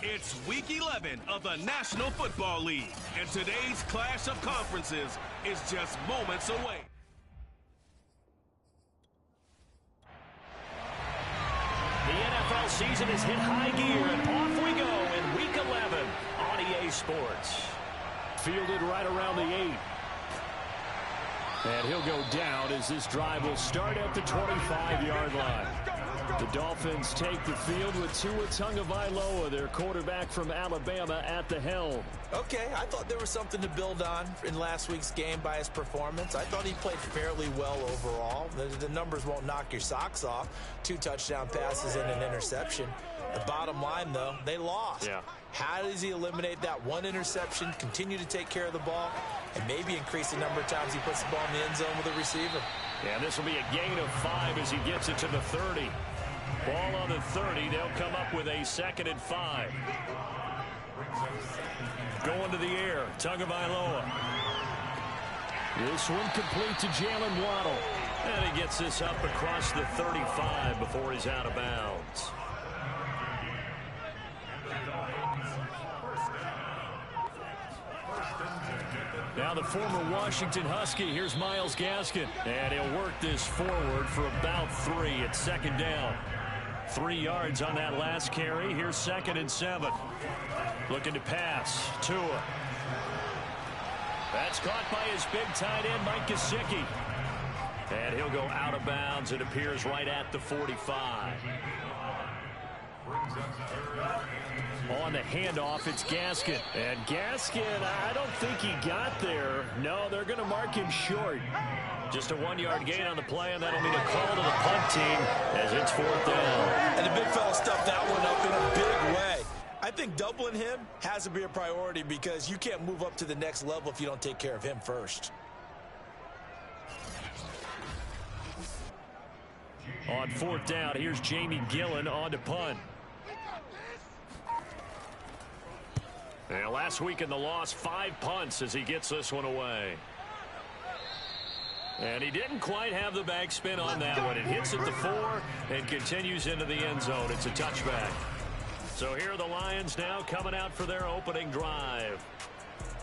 It's Week 11 of the National Football League, and today's clash of conferences is just moments away. The NFL season has hit high gear, and off we go in Week 11 on EA Sports. Fielded right around the 8. And he'll go down as this drive will start at the 25-yard line. The Dolphins take the field with Wk11, their quarterback from Alabama, at the helm. Okay, I thought there was something to build on in last week's game by his performance. I thought he played fairly well overall. The numbers won't knock your socks off. 2 touchdown passes and an interception. The bottom line, though, they lost. Yeah. How does he eliminate that one interception, continue to take care of the ball, and maybe increase the number of times he puts the ball in the end zone with a receiver? Yeah, this will be a gain of 5 as he gets it to the 30. Ball on the 30. They'll come up with a 2nd and 5. Going to the air. Tagovailoa. This one complete to Jalen Waddle. And he gets this up across the 35 before he's out of bounds. Now the former Washington Husky. Here's Myles Gaskin. And he'll work this forward for about 3 at 2nd down. 3 yards on that last carry. Here's 2nd and 7. Looking to pass. Tua. That's caught by his big tight end, Mike Gesicki. And he'll go out of bounds. It appears right at the 45. On the handoff, it's Gaskin. And Gaskin, I don't think he got there. No, they're going to mark him short. Just a 1-yard gain on the play, and that'll mean a call to the punt team as it's 4th down. And the big fella stuffed that one up in a big way. I think doubling him has to be a priority because you can't move up to the next level if you don't take care of him first. On 4th down, here's Jamie Gillen on to punt. And last week in the loss, 5 punts as he gets this one away. And he didn't quite have the back spin on that one. It hits at the 4 and continues into the end zone. It's a touchback. So here are the Lions now coming out for their opening drive.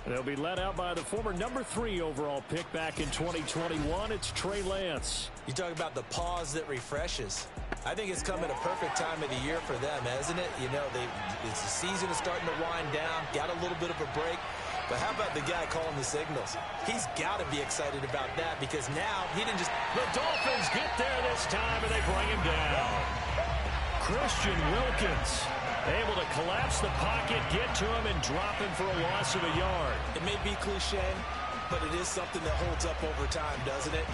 They'll be led out by the former number 3 overall pick back in 2021. It's Trey Lance. You talk about the pause that refreshes. I think it's come at a perfect time of the year for them, hasn't it? You know, the season is starting to wind down, got a little bit of a break. But how about the guy calling the signals? He's got to be excited about that because now he didn't just... The Dolphins get there this time and they bring him down. Christian Wilkins able to collapse the pocket, get to him, and drop him for a loss of a yard. It may be cliche, but it is something that holds up over time, doesn't it?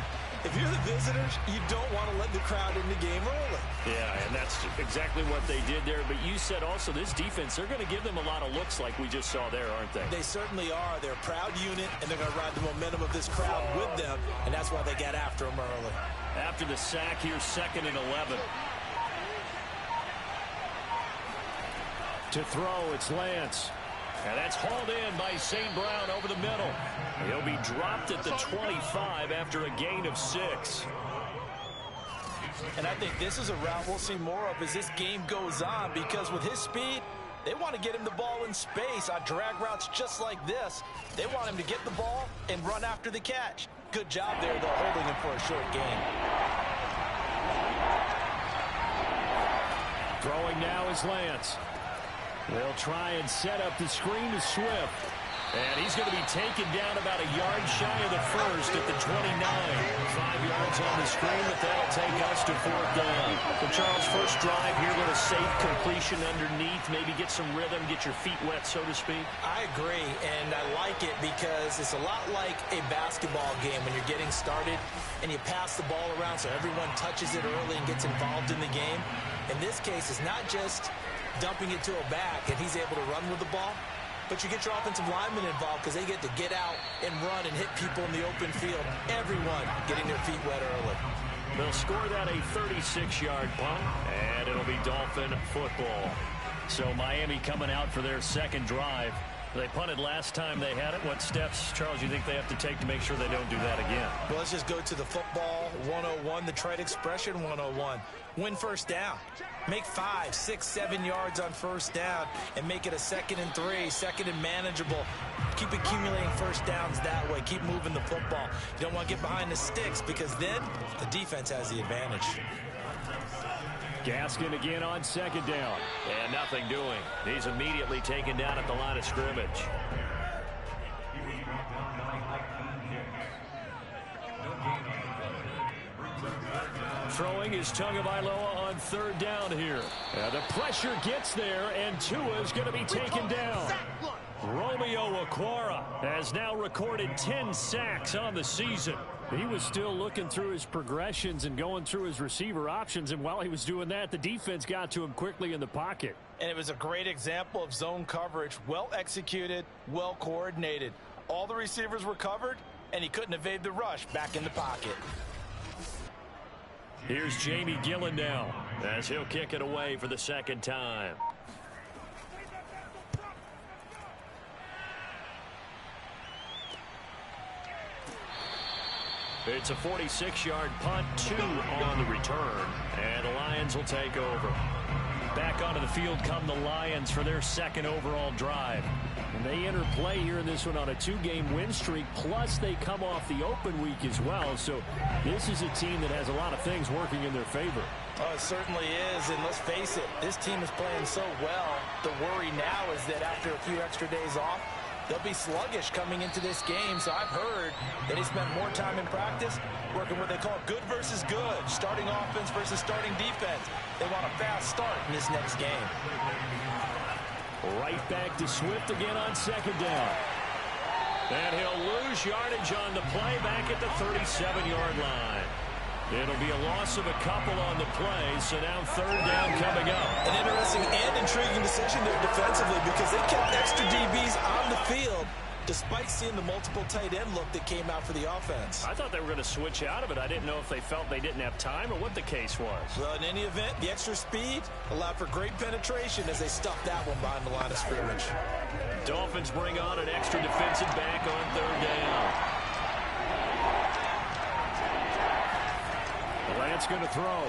If you're the visitors, you don't want to let the crowd in the game early. Yeah, and that's exactly what they did there. But you said also this defense, they're going to give them a lot of looks like we just saw there, aren't they? They certainly are. They're a proud unit, and they're going to ride the momentum of this crowd with them, and that's why they got after them early. After the sack, here's 2nd and 11. To throw, it's Lance. And that's hauled in by St. Brown over the middle. He'll be dropped at the 25 after a gain of 6. And I think this is a route we'll see more of as this game goes on because with his speed, they want to get him the ball in space on drag routes just like this. They want him to get the ball and run after the catch. Good job there, though, holding him for a short gain. Throwing now is Lance. They'll try and set up the screen to Swift. And he's going to be taken down about a yard shy of the first at the 29. 5 yards on the screen, but that'll take us to 4th down. So Charles, first drive here with a safe completion underneath. Maybe get some rhythm, get your feet wet, so to speak. I agree, and I like it because it's a lot like a basketball game when you're getting started and you pass the ball around so everyone touches it early and gets involved in the game. In this case, it's not just dumping it to a back and he's able to run with the ball, but you get your offensive linemen involved because they get to get out and run and hit people in the open field. Everyone getting their feet wet early. They'll score that a 36-yard punt, and it'll be Dolphin football. So Miami coming out for their second drive. They punted last time they had it. What steps, Charles, you think they have to take to make sure they don't do that again? Well, let's just go to the football 101, the trite expression 101. Win first down. Make 5, 6, 7 yards on first down and make it a 2nd and 3, 2nd and manageable. Keep accumulating first downs that way. Keep moving the football. You don't want to get behind the sticks because then the defense has the advantage. Gaskin again on 2nd down. And nothing doing. He's immediately taken down at the line of scrimmage. Throwing is Tagovailoa on 3rd down here. The pressure gets there, and Tua is going to be taken down. Romeo Okwara has now recorded 10 sacks on the season. He was still looking through his progressions and going through his receiver options, and while he was doing that, the defense got to him quickly in the pocket. And it was a great example of zone coverage. Well executed, well coordinated. All the receivers were covered, and he couldn't evade the rush back in the pocket. Here's Jamie Gillen now as he'll kick it away for the 2nd time. It's a 46-yard punt, 2 on the return, and the Lions will take over. Back onto the field come the Lions for their 2nd overall drive. And they enter play here in this one on a 2-game win streak, plus they come off the open week as well. So this is a team that has a lot of things working in their favor. Oh, it certainly is, and let's face it, this team is playing so well. The worry now is that after a few extra days off, they'll be sluggish coming into this game. So I've heard that he spent more time in practice working what they call good versus good, starting offense versus starting defense. They want a fast start in this next game. Right back to Swift again on 2nd down. And he'll lose yardage on the play back at the 37-yard line. It'll be a loss of a couple on the play, so now 3rd down coming up. An interesting and intriguing decision there defensively because they kept extra DBs on the field despite seeing the multiple tight end look that came out for the offense. I thought they were going to switch out of it. I didn't know if they felt they didn't have time or what the case was. Well, in any event, the extra speed allowed for great penetration as they stuffed that one behind the line of scrimmage. Dolphins bring on an extra defensive back on 3rd down. Lance going to throw.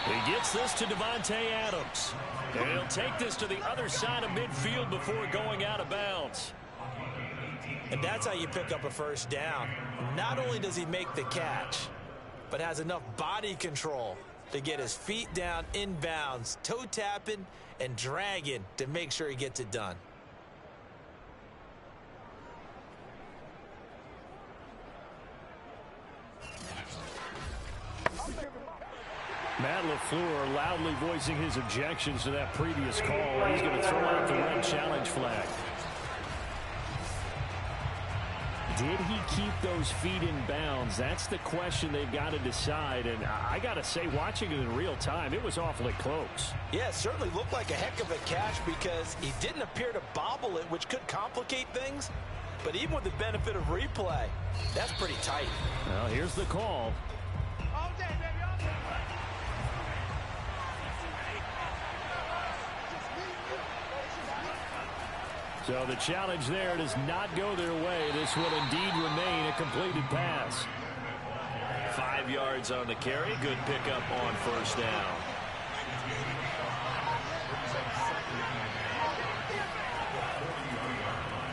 He gets this to Devontae Adams. And he'll take this to the other side of midfield before going out of bounds. And that's how you pick up a first down. Not only does he make the catch, but has enough body control to get his feet down inbounds, toe tapping and dragging to make sure he gets it done. Matt LaFleur loudly voicing his objections to that previous call. He's going to throw out the red challenge flag. Did he keep those feet in bounds? That's the question they've got to decide. And I got to say, watching it in real time, it was awfully close. Yeah, it certainly looked like a heck of a catch because he didn't appear to bobble it, which could complicate things. But even with the benefit of replay, that's pretty tight. Well, here's the call. So the challenge there does not go their way. This will indeed remain a completed pass. 5 yards on the carry. Good pickup on 1st down.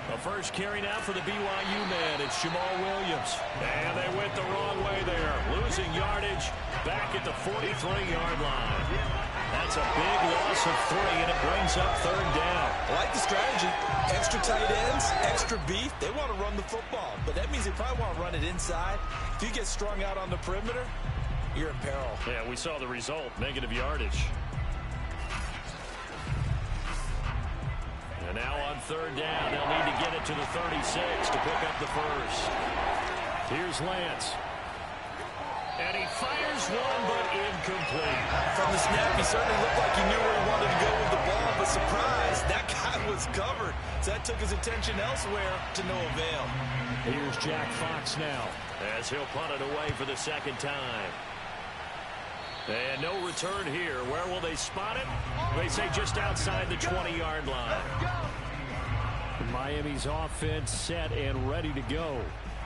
The first carry now for the BYU man. It's Jamal Williams. And they went the wrong way there. Losing yardage back at the 43-yard line. That's a big loss of 3, and it brings up 3rd down. I like the strategy. Extra tight ends, extra beef. They want to run the football, but that means they probably want to run it inside. If you get strung out on the perimeter, you're in peril. Yeah, we saw the result, negative yardage. And now on 3rd down, they'll need to get it to the 36 to pick up the first. Here's Lance. And he fires one, but incomplete. From the snap, he certainly looked like he knew where he wanted to go with the ball, but surprise, that guy was covered. So that took his attention elsewhere to no avail. Here's Jack Fox now, as he'll punt it away for the 2nd time. And no return here. Where will they spot it? They say just outside the 20-yard line. Miami's offense set and ready to go.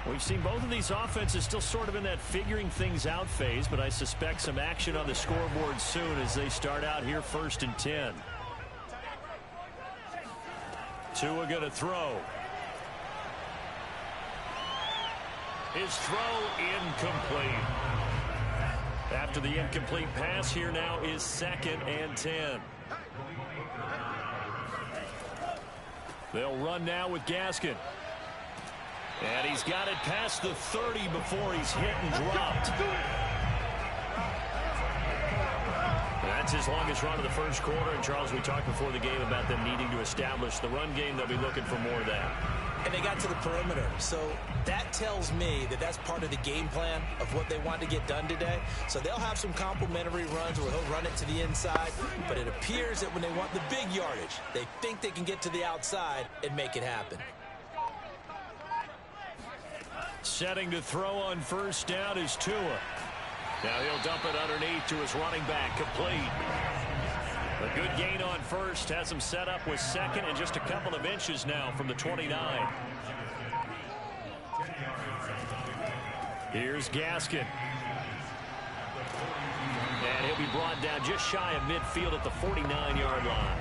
We've seen both of these offenses still sort of in that figuring things out phase, but I suspect some action on the scoreboard soon as they start out here 1st and 10. Tua going to throw. His throw incomplete. After the incomplete pass, here now is 2nd and 10. They'll run now with Gaskin. And he's got it past the 30 before he's hit and dropped. That's his longest run of the first quarter. And, Charles, we talked before the game about them needing to establish the run game. They'll be looking for more of that. And they got to the perimeter. So that tells me that that's part of the game plan of what they want to get done today. So they'll have some complimentary runs where he'll run it to the inside. But it appears that when they want the big yardage, they think they can get to the outside and make it happen. Setting to throw on 1st down is Tua. Now he'll dump it underneath to his running back, complete. A good gain on 1st, has him set up with 2nd and just a couple of inches now from the 29. Here's Gaskin. And he'll be brought down just shy of midfield at the 49-yard line.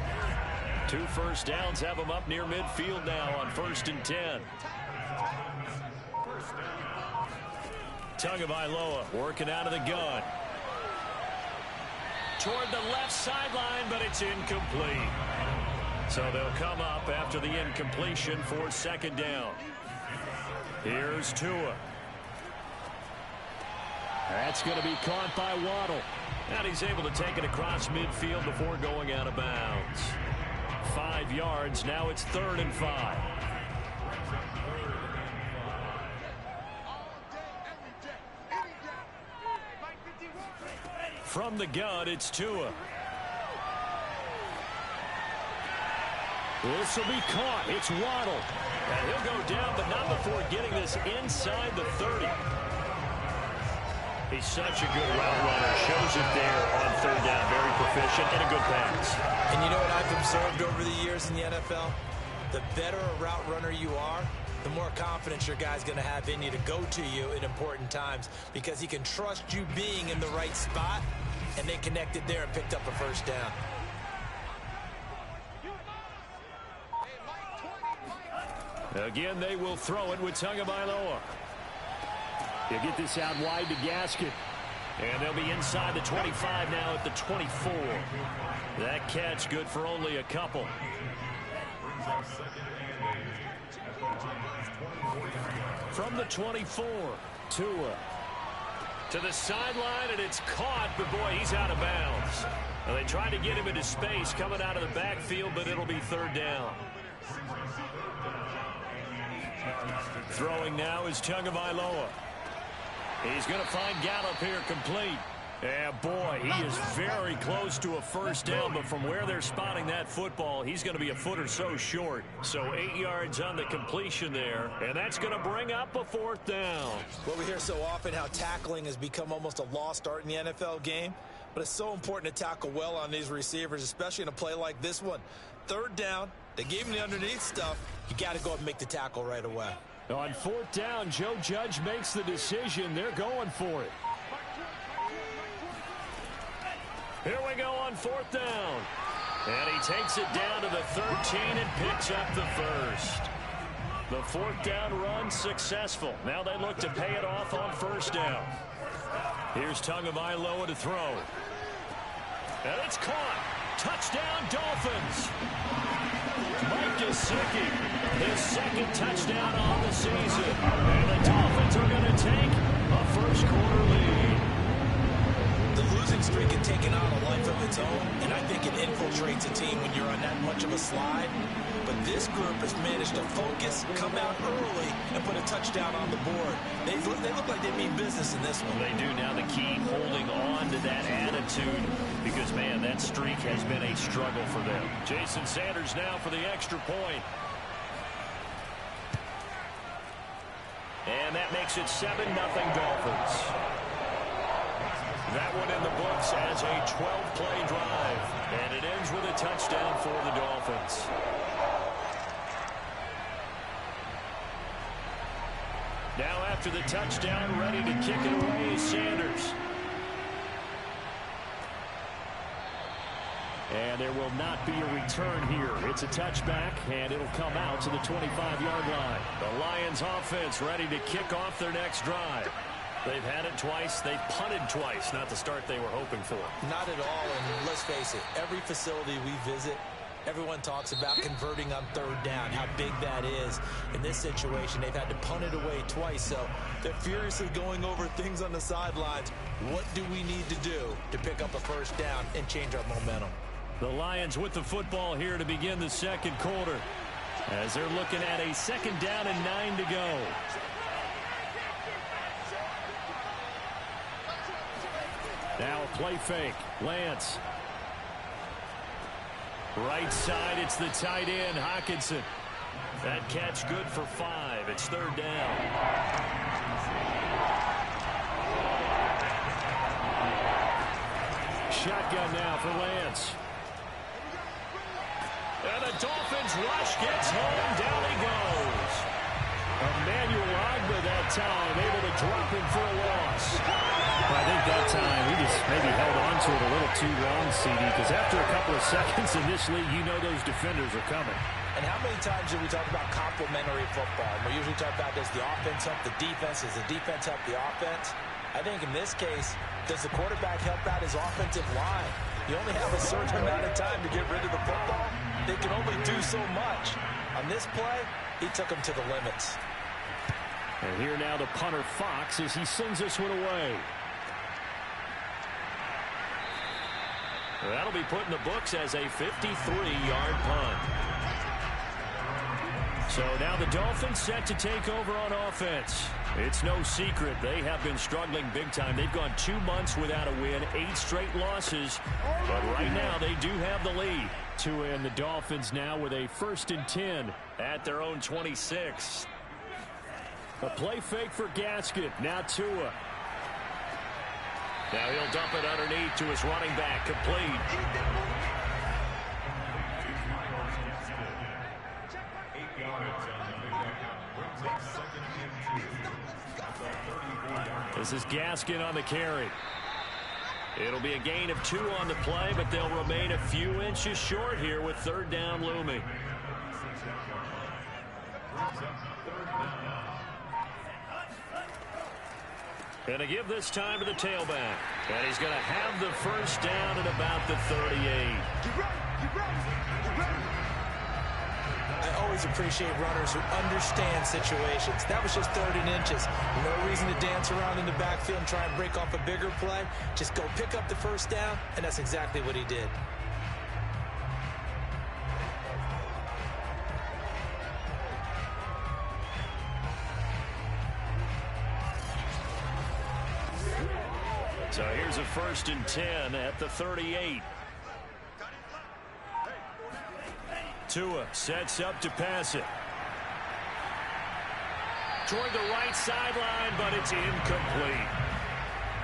2 first downs have him up near midfield now on 1st and 10. Tagovailoa working out of the gun. Toward the left sideline, but it's incomplete. So they'll come up after the incompletion for 2nd down. Here's Tua. That's going to be caught by Waddle. And he's able to take it across midfield before going out of bounds. 5 yards. Now it's 3rd and 5. From the gun, it's Tua. This will be caught. It's Waddle. And he'll go down, but not before getting this inside the 30. He's such a good route runner. Shows it there on 3rd down. Very proficient and a good pass. And you know what I've observed over the years in the NFL? The better a route runner you are, the more confidence your guy's going to have in you to go to you in important times because he can trust you being in the right spot, and they connected there and picked up a 1st down. Again, they will throw it with Tagovailoa. He'll get this out wide to Gaskin. And they'll be inside the 25 now at the 24. That catch good for only a couple. From the 24, Tua to the sideline, and it's caught, but boy, he's out of bounds. Well, they tried to get him into space coming out of the backfield, but it'll be 3rd down. Throwing now is Tagovailoa. He's going to find Gallup here complete. Yeah, boy, he is very close to a 1st down, but from where they're spotting that football, he's going to be a foot or so short. So 8 yards on the completion there, and that's going to bring up a 4th down. Well, we hear so often how tackling has become almost a lost art in the NFL game, but it's so important to tackle well on these receivers, especially in a play like this one. 3rd down, they gave him the underneath stuff. You got to go up and make the tackle right away. On 4th down, Joe Judge makes the decision. They're going for it. Here we go on 4th down. And he takes it down to the 13 and picks up the 1st. The 4th down run successful. Now they look to pay it off on 1st down. Here's Tagovailoa to throw. And it's caught. Touchdown, Dolphins. Mike Gesicki, his 2nd touchdown on the season. And the Dolphins are going to take a first quarter lead. The losing streak had taken on a life of its own, and I think it infiltrates a team when you're on that much of a slide. But this group has managed to focus, come out early, and put a touchdown on the board. They look like they mean business in this one. They do. Now the key, holding on to that attitude, because, man, that streak has been a struggle for them. Jason Sanders now for the extra point. And that makes it 7-0 Dolphins. That one in the books as a 12-play drive. And it ends with a touchdown for the Dolphins. Now after the touchdown, ready to kick it away is Sanders. And there will not be a return here. It's a touchback, and it'll come out to the 25-yard line. The Lions offense ready to kick off their next drive. They've had it twice. They've punted twice. Not the start they were hoping for. Not at all, and let's face it, every facility we visit, everyone talks about converting on third down, how big that is. In this situation, they've had to punt it away twice, so they're furiously going over things on the sidelines. What do we need to do to pick up a first down and change our momentum? The Lions with the football here to begin the second quarter, as they're looking at a 2nd down and 9 to go. Now a play fake. Lance. Right side, it's the tight end, Hockenson. That catch good for 5. It's 3rd down. Shotgun now for Lance. And the Dolphins rush gets home. Down he goes. Emmanuel Agba that time, able to drop him for a loss. Well, I think that time he just maybe held on to it a little too long, CD, because after a couple of seconds in this league, you know those defenders are coming. And how many times do we talk about complementary football? We usually talk about, does the offense help the defense? Does the defense help the offense? I think in this case, does the quarterback help out his offensive line? You only have a certain amount of time to get rid of the football. They can only do so much. On this play, he took him to the limits. And here now the punter Fox as he sends this one away. That'll be put in the books as a 53-yard punt. So now the Dolphins set to take over on offense. It's no secret they have been struggling big time. They've gone 2 months without a win, 8 straight losses. But right now they do have the lead. Tua and the Dolphins now with a 1st and 10 at their own 26. A play fake for Gaskin. Now Tua. Now he'll dump it underneath to his running back. Complete. This is Gaskin on the carry. It'll be a gain of 2 on the play, but they'll remain a few inches short here with 3rd down looming. Going to give this time to the tailback. And he's going to have the first down at about the 38. I always appreciate runners who understand situations. That was just 3rd and inches. No reason to dance around in the backfield and try and break off a bigger play. Just go pick up the first down, and that's exactly what he did. So here's a 1st and 10 at the 38. Tua sets up to pass it. Toward the right sideline, but it's incomplete.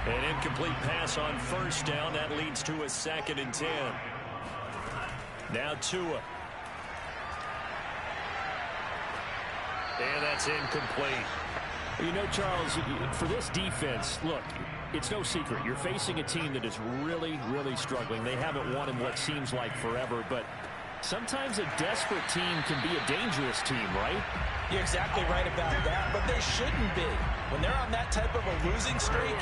An incomplete pass on 1st down. That leads to a 2nd and 10. Now Tua. And that's incomplete. You know, Charles, for this defense, look, it's no secret. You're facing a team that is really, really struggling. They haven't won in what seems like forever, but sometimes a desperate team can be a dangerous team, right? You're exactly right about that, but they shouldn't be. When they're on that type of a losing streak,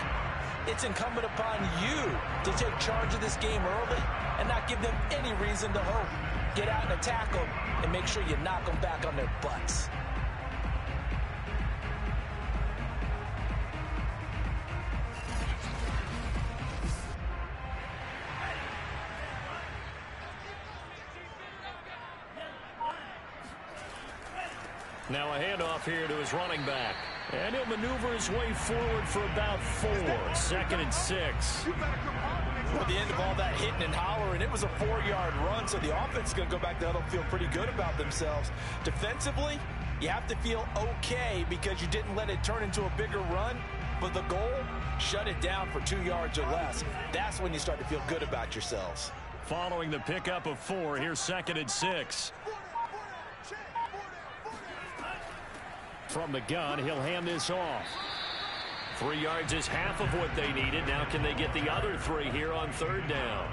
it's incumbent upon you to take charge of this game early and not give them any reason to hope. Get out and attack them and make sure you knock them back on their butts. Now a handoff here to his running back. And he'll maneuver his way forward for about 4. 2nd and 6. At the end of all that hitting and hollering, it was a 4-yard run, so the offense is going to go back there and feel pretty good about themselves. Defensively, you have to feel okay because you didn't let it turn into a bigger run. But the goal, shut it down for 2 yards or less. That's when you start to feel good about yourselves. Following the pickup of 4, here's 2nd and 6. From the gun, he'll hand this off. 3 yards is half of what they needed. Now can they get the other 3 here on 3rd down?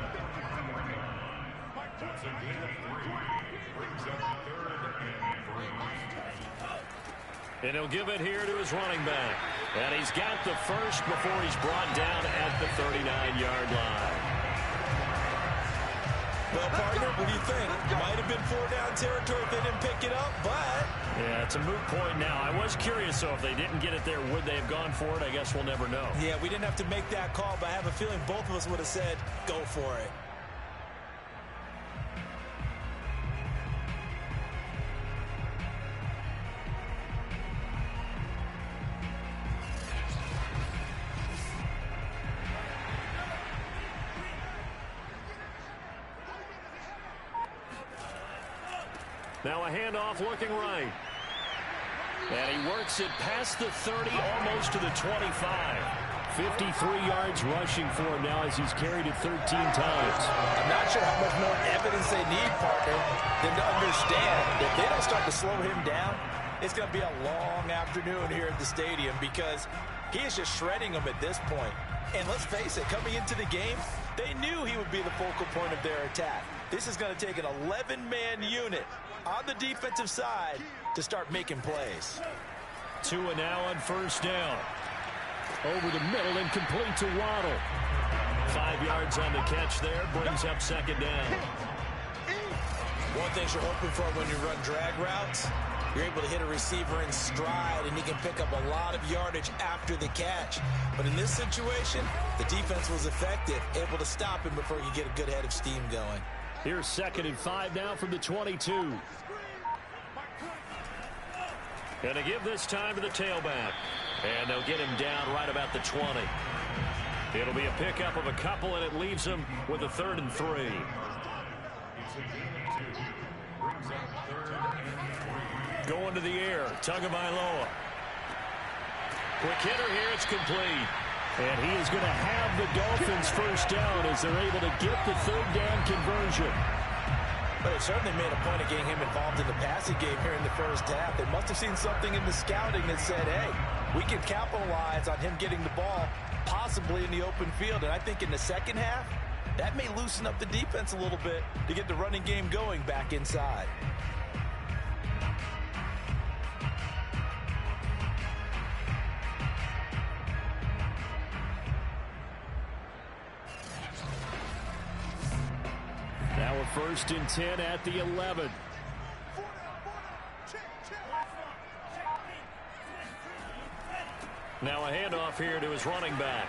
And he'll give it here to his running back. And he's got the first before he's brought down at the 39-yard line. Well, partner, what do you think? Might have been 4-down territory if they didn't pick it up, but... Yeah, it's a moot point now. I was curious, though, if they didn't get it there, would they have gone for it? I guess we'll never know. Yeah, we didn't have to make that call, but I have a feeling both of us would have said, go for it. Now a handoff looking right. And he works it past the 30, almost to the 25. 53 yards rushing for him now as he's carried it 13 times. I'm not sure how much more evidence they need, partner, than to understand that if they don't start to slow him down, it's going to be a long afternoon here at the stadium because he is just shredding them at this point. And let's face it, coming into the game, they knew he would be the focal point of their attack. This is going to take an 11-man unit on the defensive side to start making plays. 2 and now on 1st down. Over the middle and complete to Waddle. 5 yards on the catch there, brings up 2nd down. One thing you're hoping for when you run drag routes, you're able to hit a receiver in stride and he can pick up a lot of yardage after the catch. But in this situation, the defense was effective, able to stop him before you get a good head of steam going. Here's 2nd and 5 now from the 22. Gonna give this time to the tailback. And they'll get him down right about the 20. It'll be a pickup of a couple, and it leaves him with a 3rd and 3. Going to the air, Tagovailoa. Quick hitter here, it's complete. And he is going to have the Dolphins 1st down as they're able to get the 3rd down conversion. But it certainly made a point of getting him involved in the passing game here in the 1st half. They must have seen something in the scouting that said, hey, we can capitalize on him getting the ball possibly in the open field. And I think in the 2nd half, that may loosen up the defense a little bit to get the running game going back inside. Now a 1st and 10 at the 11. Now a handoff here to his running back.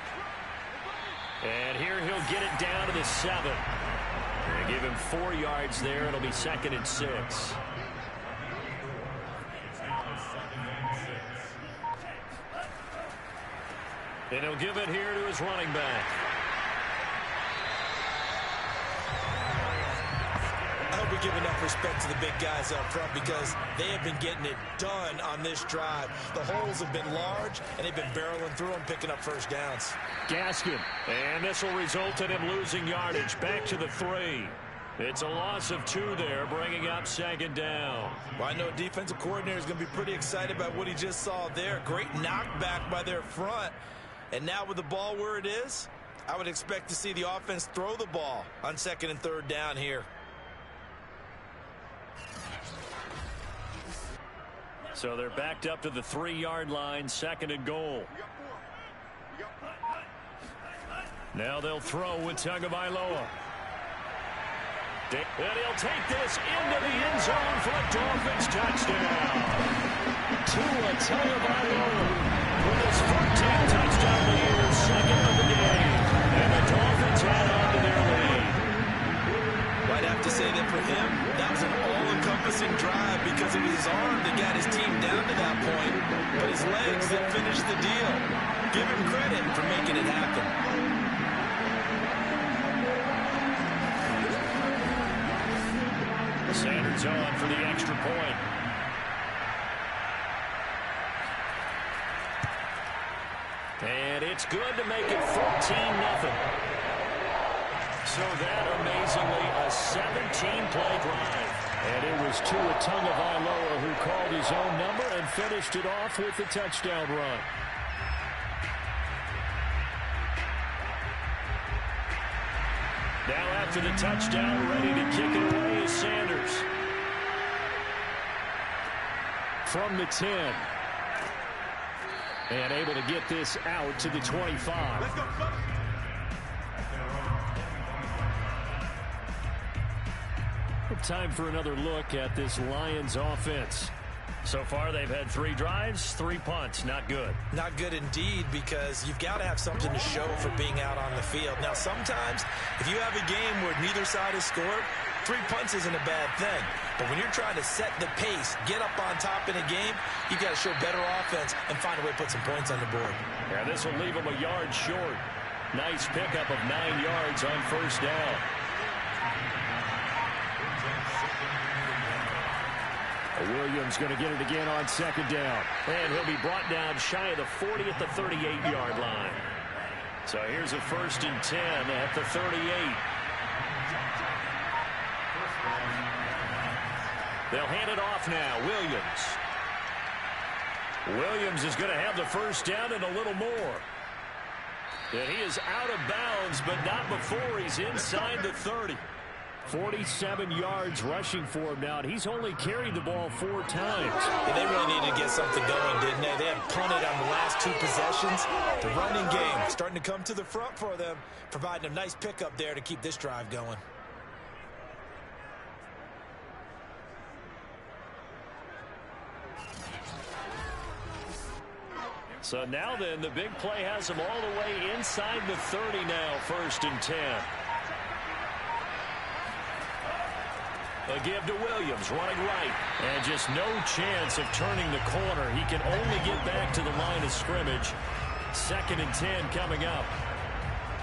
And here he'll get it down to the 7. They give him 4 yards there. It'll be 2nd and 6. And he'll give it here to his running back. I hope we give enough respect to the big guys up front because they have been getting it done on this drive. The holes have been large, and they've been barreling through them, picking up 1st downs. Gaskin, and this will result in him losing yardage back to the 3. It's a loss of 2 there, bringing up 2nd down. Well, I know a defensive coordinator is going to be pretty excited about what he just saw there. Great knockback by their front. And now with the ball where it is, I would expect to see the offense throw the ball on 2nd and 3rd down here. So they're backed up to the 3-yard line, 2nd and goal. Now they'll throw with Tagovailoa. And he'll take this into the end zone for a Dolphins touchdown. Tua Tagovailoa with his 14th touchdown of the year, 2nd of the game. And the Dolphins add on to their lead. I'd have to say that for him, that was an all-encompassing drive because it was his arm that got his team down to that point, but his legs that finished the deal. Give him credit for making it happen. Sanders on for the extra point. And it's good to make it 14-0. So that, amazingly, a 17-play drive. And it was Tua Tagovailoa who called his own number and finished it off with a touchdown run. Now after the touchdown, ready to kick it away is Sanders. From the 10. And able to get this out to the 25. Let's go. Time for another look at this Lions offense. So far, they've had 3 drives, 3 punts. Not good. Not good indeed, because you've got to have something to show for being out on the field. Now, sometimes, if you have a game where neither side has scored, 3 punts isn't a bad thing. But when you're trying to set the pace, get up on top in a game, you've got to show better offense and find a way to put some points on the board. Yeah, this will leave them a yard short. Nice pickup of 9 yards on first down. Williams going to get it again on second down. And he'll be brought down shy of the 40 at the 38-yard line. So here's a 1st and 10 at the 38. They'll hand it off now. Williams is going to have the first down and a little more. And he is out of bounds, but not before he's inside the 30. 47 yards rushing for him now, and he's only carried the ball 4 times. Yeah, they really needed to get something going, didn't they? They had punted on the last 2 possessions. The running game starting to come to the front for them, providing a nice pickup there to keep this drive going. So now then, the big play has him all the way inside the 30 now, 1st and 10. A give to Williams, running right. And just no chance of turning the corner. He can only get back to the line of scrimmage. 2nd and 10 coming up.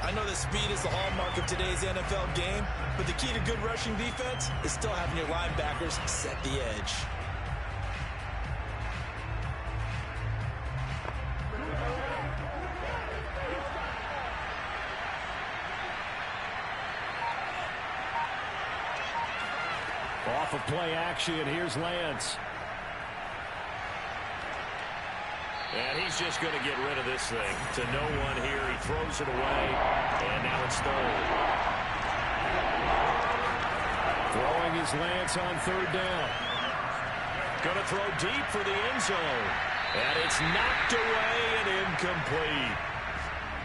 I know that speed is the hallmark of today's NFL game, but the key to good rushing defense is still having your linebackers set the edge. Off of play action, here's Lance. And he's just going to get rid of this thing to no one here. He throws it away, and now it's 3rd. Throwing his Lance on 3rd down. Going to throw deep for the end zone. And it's knocked away and incomplete.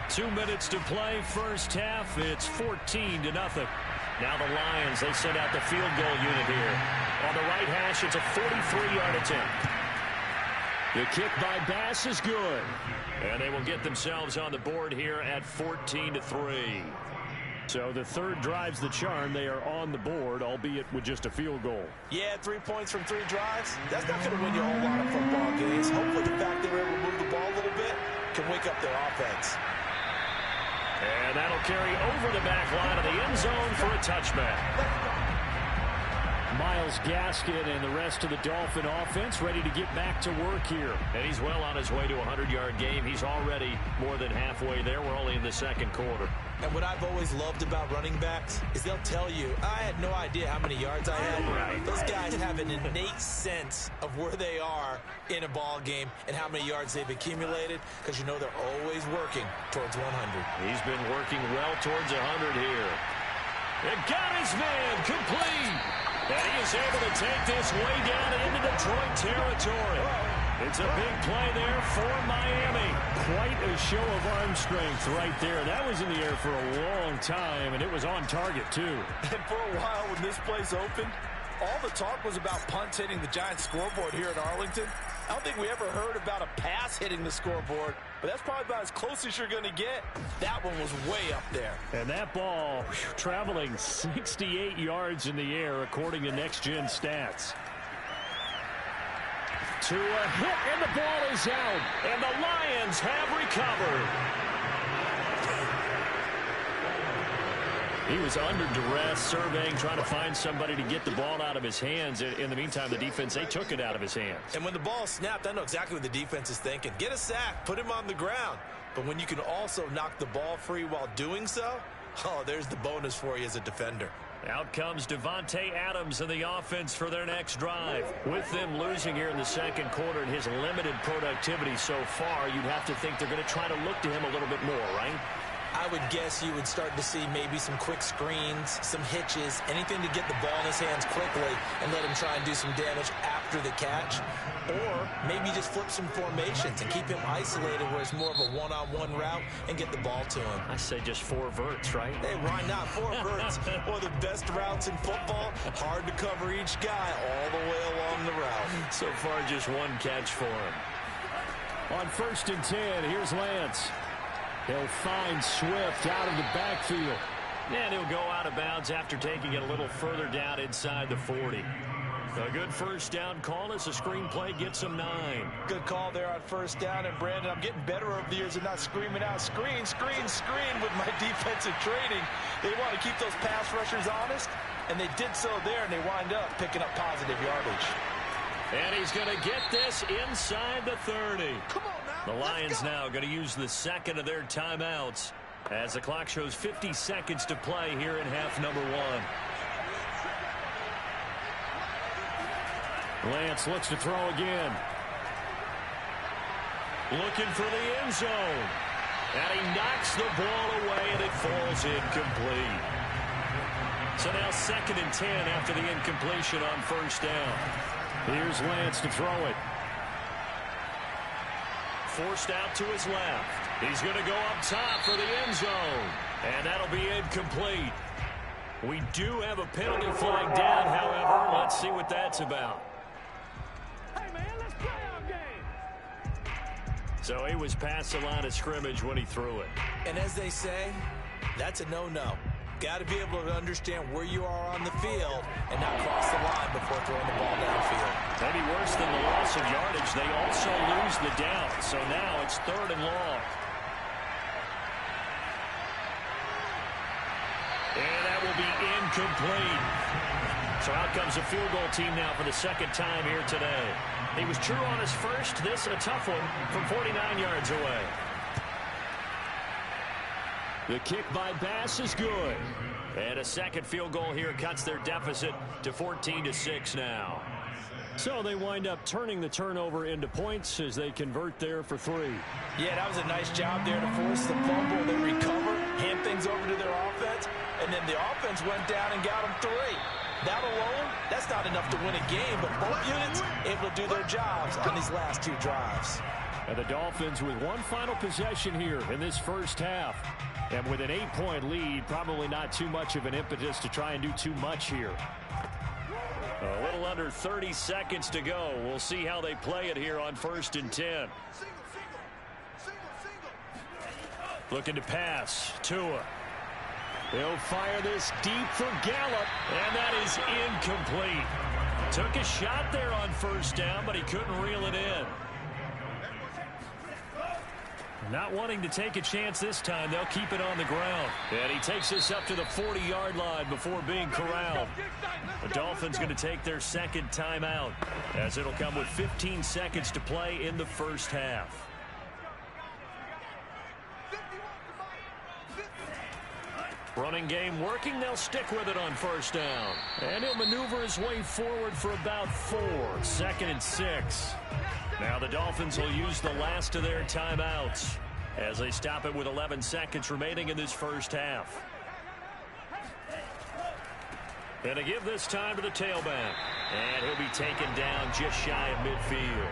2 minutes to play, first half. It's 14-0. Now the Lions, they send out the field goal unit here. On the right hash, it's a 43-yard attempt. The kick by Bass is good. And they will get themselves on the board here at 14-3. So the 3rd drive's the charm. They are on the board, albeit with just a field goal. Yeah, 3 points from 3 drives. That's not going to win you a whole lot of football games. Hopefully the fact they were able to move the ball a little bit can wake up their offense. And that'll carry over the back line of the end zone for a touchback. Myles Gaskin and the rest of the Dolphin offense ready to get back to work here. And he's well on his way to a 100-yard game. He's already more than halfway there. We're only in the 2nd quarter. And what I've always loved about running backs is they'll tell you, I had no idea how many yards I had. Right. Those guys have an innate sense of where they are in a ball game and how many yards they've accumulated, because you know they're always working towards 100. He's been working well towards 100 here. And got his man complete. And he is able to take this way down into Detroit territory. It's a big play there for Miami. Quite a show of arm strength right there. That was in the air for a long time, and it was on target, too. And for a while when this place opened, all the talk was about punts hitting the Giants scoreboard here at Arlington. I don't think we ever heard about a pass hitting the scoreboard, but that's probably about as close as you're going to get. That one was way up there. And that ball traveling 68 yards in the air, according to Next Gen Stats. To a hit, and the ball is out, and the Lions have recovered. He was under duress, surveying, trying to find somebody to get the ball out of his hands. In the meantime, the defense, they took it out of his hands. And when the ball snapped, I know exactly what the defense is thinking. Get a sack, put him on the ground. But when you can also knock the ball free while doing so, oh, there's the bonus for you as a defender. Out comes Devontae Adams in the offense for their next drive. With them losing here in the second quarter and his limited productivity so far, you'd have to think they're going to try to look to him a little bit more, right? I would guess you would start to see maybe some quick screens, some hitches, anything to get the ball in his hands quickly and let him try and do some damage after the catch. Or maybe just flip some formations and keep him isolated where it's more of a one-on-one route and get the ball to him. I say just 4 verts, right? Hey, why not? 4 verts. One of the best routes in football. Hard to cover each guy all the way along the route. So far, just 1 catch for him. On 1st and 10, here's Lance. He'll find Swift out of the backfield. And he'll go out of bounds after taking it a little further down inside the 40. A good first down call as the screenplay gets him 9. Good call there on first down. And, Brandon, I'm getting better over the years and not screaming out, screen, screen, screen with my defensive training. They want to keep those pass rushers honest, and they did so there, and they wind up picking up positive yardage. And he's going to get this inside the 30. Come on. The Lions now going to use the second of their timeouts as the clock shows 50 seconds to play here in half number 1. Lance looks to throw again. Looking for the end zone. And he knocks the ball away, and it falls incomplete. So now 2nd and 10 after the incompletion on first down. Here's Lance to throw it. Forced out to his left. He's going to go up top for the end zone. And that'll be incomplete. We do have a penalty flag down, however. Let's see what that's about. Hey, man, let's play our game. So he was past the line of scrimmage when he threw it. And as they say, that's a no-no. Got to be able to understand where you are on the field and not cross the line before throwing the ball downfield. Maybe worse than the loss of yardage, they also lose the down. So now it's 3rd and long. And that will be incomplete. So out comes a field goal team now for the 2nd time here today. He was true on his first. This a tough one from 49 yards away. The kick by Bass is good. And a second field goal here cuts their deficit to 14-6 now. So they wind up turning the turnover into points as they convert there for 3. Yeah, that was a nice job there to force the fumble. They recover, hand things over to their offense, and then the offense went down and got them 3. That alone, that's not enough to win a game, but both units able to do their jobs on these last 2 drives. And the Dolphins with one final possession here in this first half. And with an 8-point lead, probably not too much of an impetus to try and do too much here. A little under 30 seconds to go. We'll see how they play it here on 1st and 10. Looking to pass. Tua. They'll fire this deep for Gallup. And that is incomplete. Took a shot there on first down, but he couldn't reel it in. Not wanting to take a chance this time, they'll keep it on the ground. And he takes this up to the 40-yard line before being corralled. The Dolphins going to take their 2nd timeout, as it'll come with 15 seconds to play in the first half. Running game working. They'll stick with it on first down. And he'll maneuver his way forward for about 4. 2nd and 6. Now the Dolphins will use the last of their timeouts as they stop it with 11 seconds remaining in this first half. And to give this time to the tailback. And he'll be taken down just shy of midfield.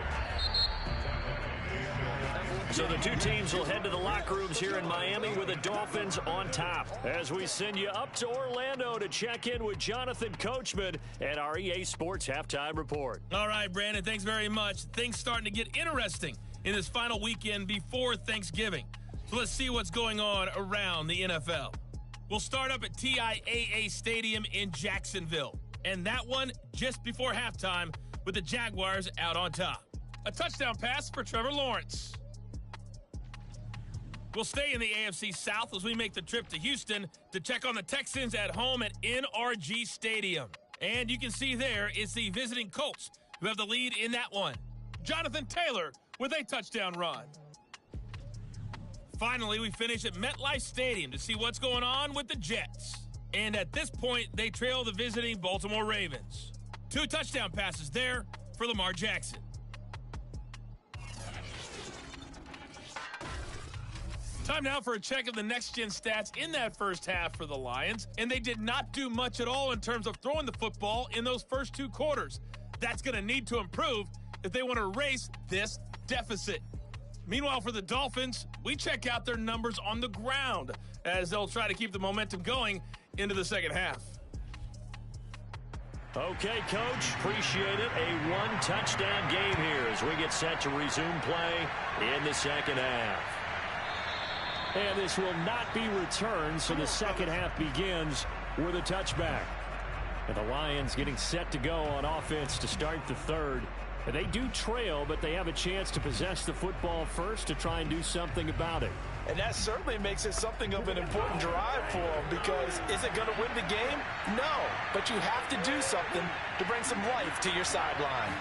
So the 2 teams will head to the locker rooms here in Miami with the Dolphins on top. As we send you up to Orlando to check in with Jonathan Coachman at our EA Sports Halftime Report. All right, Brandon, thanks very much. Things starting to get interesting in this final weekend before Thanksgiving. So let's see what's going on around the NFL. We'll start up at TIAA Stadium in Jacksonville. And that one just before halftime with the Jaguars out on top. A touchdown pass for Trevor Lawrence. We'll stay in the AFC South as we make the trip to Houston to check on the Texans at home at NRG Stadium. And you can see there it's the visiting Colts who have the lead in that one. Jonathan Taylor with a touchdown run. Finally, we finish at MetLife Stadium to see what's going on with the Jets. And at this point, they trail the visiting Baltimore Ravens. 2 touchdown passes there for Lamar Jackson. Time now for a check of the next-gen stats in that first half for the Lions, and they did not do much at all in terms of throwing the football in those first 2 quarters. That's going to need to improve if they want to erase this deficit. Meanwhile, for the Dolphins, we check out their numbers on the ground as they'll try to keep the momentum going into the second half. Okay, Coach, appreciate it. A 1-touchdown game here as we get set to resume play in the second half. And this will not be returned, so the second half begins with a touchback. And the Lions getting set to go on offense to start the third. And they do trail, but they have a chance to possess the football first to try and do something about it. And that certainly makes it something of an important drive for them, because is it going to win the game? No, but you have to do something to bring some life to your sideline.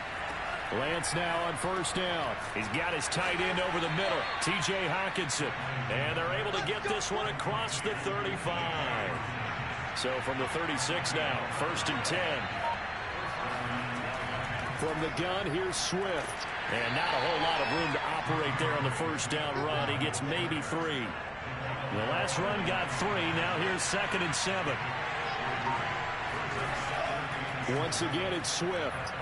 Lance now on first down. He's got his tight end over the middle, T.J. Hockenson. And they're able to get this one across the 35. So from the 36 now, 1st and 10. From the gun, here's Swift. And not a whole lot of room to operate there on the first down run. He gets maybe 3. The last run got 3. Now here's 2nd and 7. Once again, it's Swift.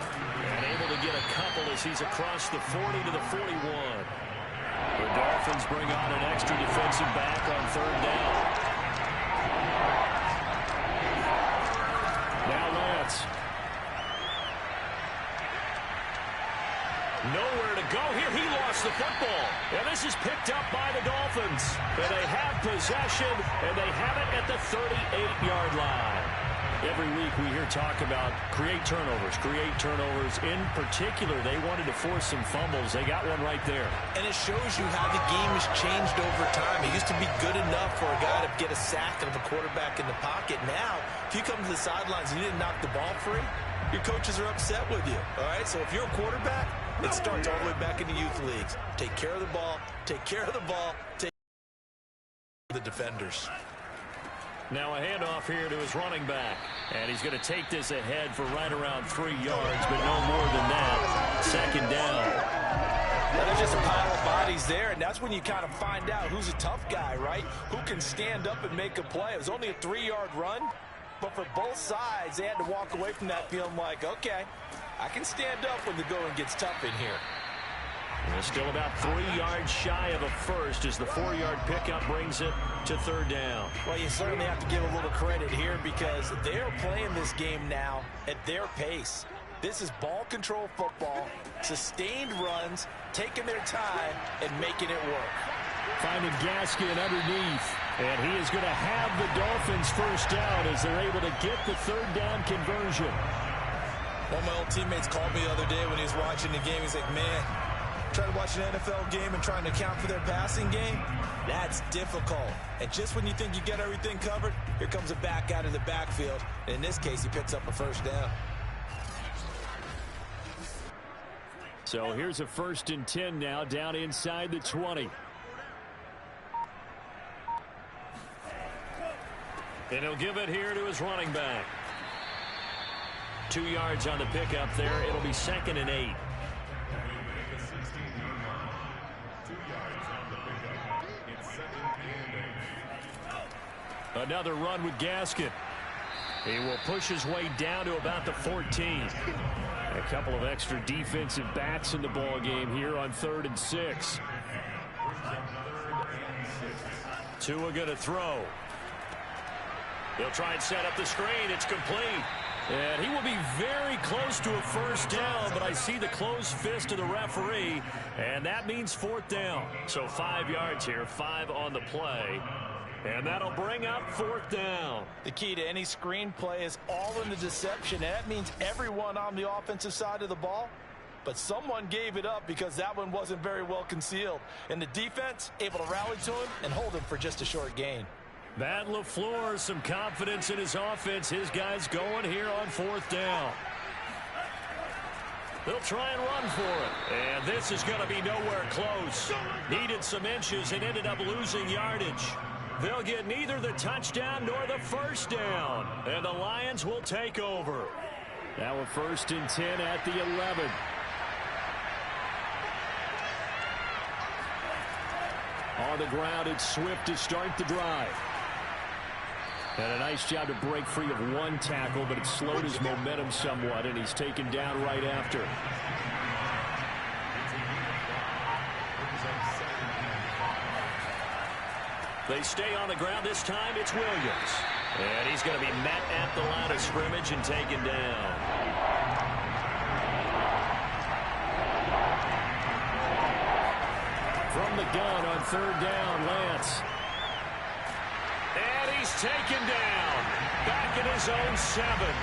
And able to get a couple as he's across the 40 to the 41. The Dolphins bring on an extra defensive back on 3rd down. Now Lance. Nowhere to go here. He lost the football. And this is picked up by the Dolphins. And they have possession, and they have it at the 38-yard line. Every week we hear talk about create turnovers. In particular, they wanted to force some fumbles. They got one right there. And it shows you how the game has changed over time. It used to be good enough for a guy to get a sack and have a quarterback in the pocket. Now, if you come to the sidelines and you didn't knock the ball free, your coaches are upset with you. All right, so if you're a quarterback, it starts all the way back in the youth leagues. Take care of the ball, take care of the ball, take care of the defenders. Now a handoff here to his running back. And he's going to take this ahead for right around 3 yards, but no more than that. 2nd down. Now there's just a pile of bodies there, and that's when you kind of find out who's a tough guy, right? Who can stand up and make a play. It was only a 3-yard run, but for both sides, they had to walk away from that feeling like, okay, I can stand up when the going gets tough in here. We're still about 3 yards shy of a first as the 4-yard pickup brings it to 3rd down. Well, you certainly have to give a little credit here because they're playing this game now at their pace. This is ball control football, sustained runs, taking their time, and making it work. Finding Gaskin underneath, and he is going to have the Dolphins first down as they're able to get the 3rd down conversion. One of my old teammates called me the other day when he was watching the game. He's like, man, trying to watch an NFL game and trying to account for their passing game, that's difficult. And just when you think you get everything covered, here comes a back out of the backfield. And in this case, he picks up a first down. So here's a 1st and 10 now down inside the 20. And he'll give it here to his running back. 2 yards on the pickup there. It'll be 2nd and 8. Another run with Gaskin. He will push his way down to about the 14. A couple of extra defensive backs in the ball game here on 3rd and 6. Tua going to throw. He'll try and set up the screen. It's complete. And he will be very close to a first down, but I see the closed fist of the referee, and that means 4th down. So 5 yards here, 5 on the play. And that'll bring up 4th down. The key to any screen play is all in the deception. And that means everyone on the offensive side of the ball but someone gave it up because that one wasn't very well concealed. And the defense able to rally to him and hold him for just a short gain. Matt LaFleur, some confidence in his offense. His guys going here on 4th down. They'll try and run for it. And this is going to be nowhere close. Needed some inches and ended up losing yardage. They'll get neither the touchdown nor the first down. And the Lions will take over. Now a 1st and 10 at the 11. On the ground, it's Swift to start the drive. And a nice job to break free of one tackle, but it slowed his momentum somewhat, and he's taken down right after. They stay on the ground. This time it's Williams. And he's going to be met at the line of scrimmage and taken down. From the gun on 3rd down, Lance. And he's taken down. Back in his own 7.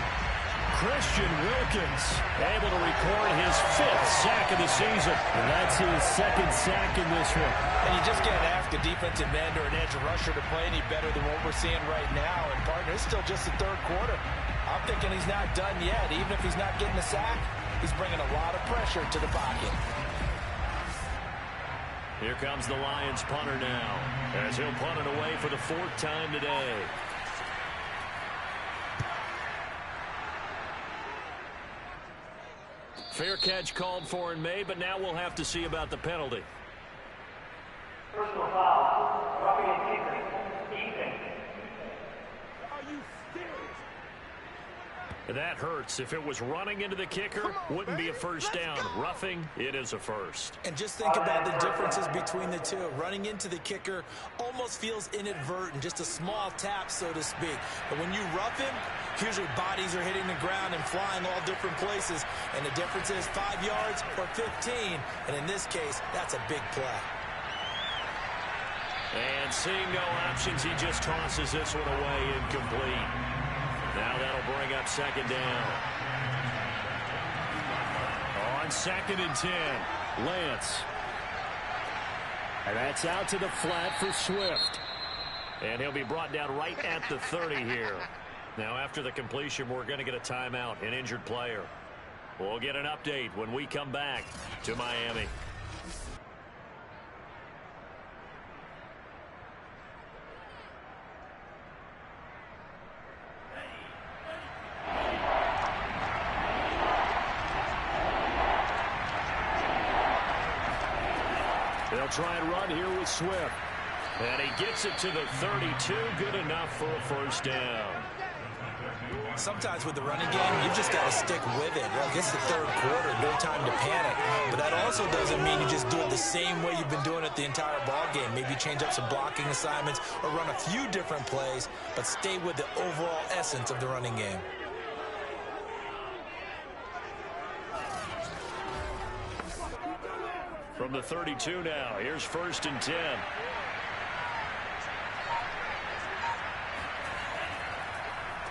Christian Wilkins able to record his 5th sack of the season. And that's his 2nd sack in this one. And you just can't ask a defensive end or an edge rusher to play any better than what we're seeing right now. And, partner, it's still just the 3rd quarter. I'm thinking he's not done yet. Even if he's not getting a sack, he's bringing a lot of pressure to the pocket. Here comes the Lions punter now, as he'll punt it away for the 4th time today. Fair catch called for and made, but now we'll have to see about the penalty. Personal foul, roughing and kicker, defense. Are you serious? That hurts. If it was running into the kicker, wouldn't be a first down. Roughing, it is a first. And just think about the differences between the two. Running into the kicker almost feels inadvertent, just a small tap, so to speak. But when you rough him, usually bodies are hitting the ground and flying all different places. And the difference is 5 yards or 15. And in this case, that's a big play. And seeing no options, he just tosses this one away incomplete. Now that'll bring up 2nd down. On 2nd and 10, Lance. And that's out to the flat for Swift. And he'll be brought down right at the 30 here. Now after the completion, we're going to get a timeout, an injured player. We'll get an update when we come back to Miami. They'll try and run here with Swift. And he gets it to the 32. Good enough for a first down. Sometimes with the running game, you've just got to stick with it. Well, it's the 3rd quarter, no time to panic. But that also doesn't mean you just do it the same way you've been doing it the entire ball game. Maybe change up some blocking assignments or run a few different plays, but stay with the overall essence of the running game. From the 32 now, here's 1st and 10.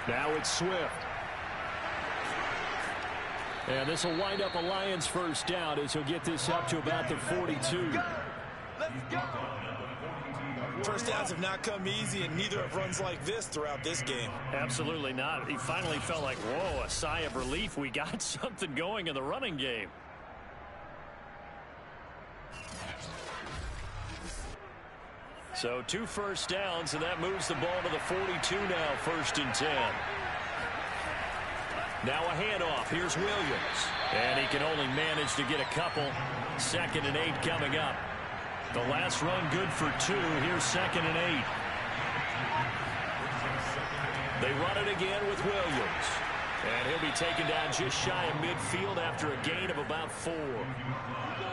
Now it's Swift. And this will wind up a Lions first down as he'll get this up to about the 42. First downs have not come easy, and neither have runs like this throughout this game. Absolutely not. He finally felt like, whoa, a sigh of relief. We got something going in the running game. So 2 first downs, and that moves the ball to the 42 now, 1st and 10. Now a handoff. Here's Williams. And he can only manage to get a couple. 2nd and 8 coming up. The last run good for 2. Here's 2nd and 8. They run it again with Williams. And he'll be taken down just shy of midfield after a gain of about 4.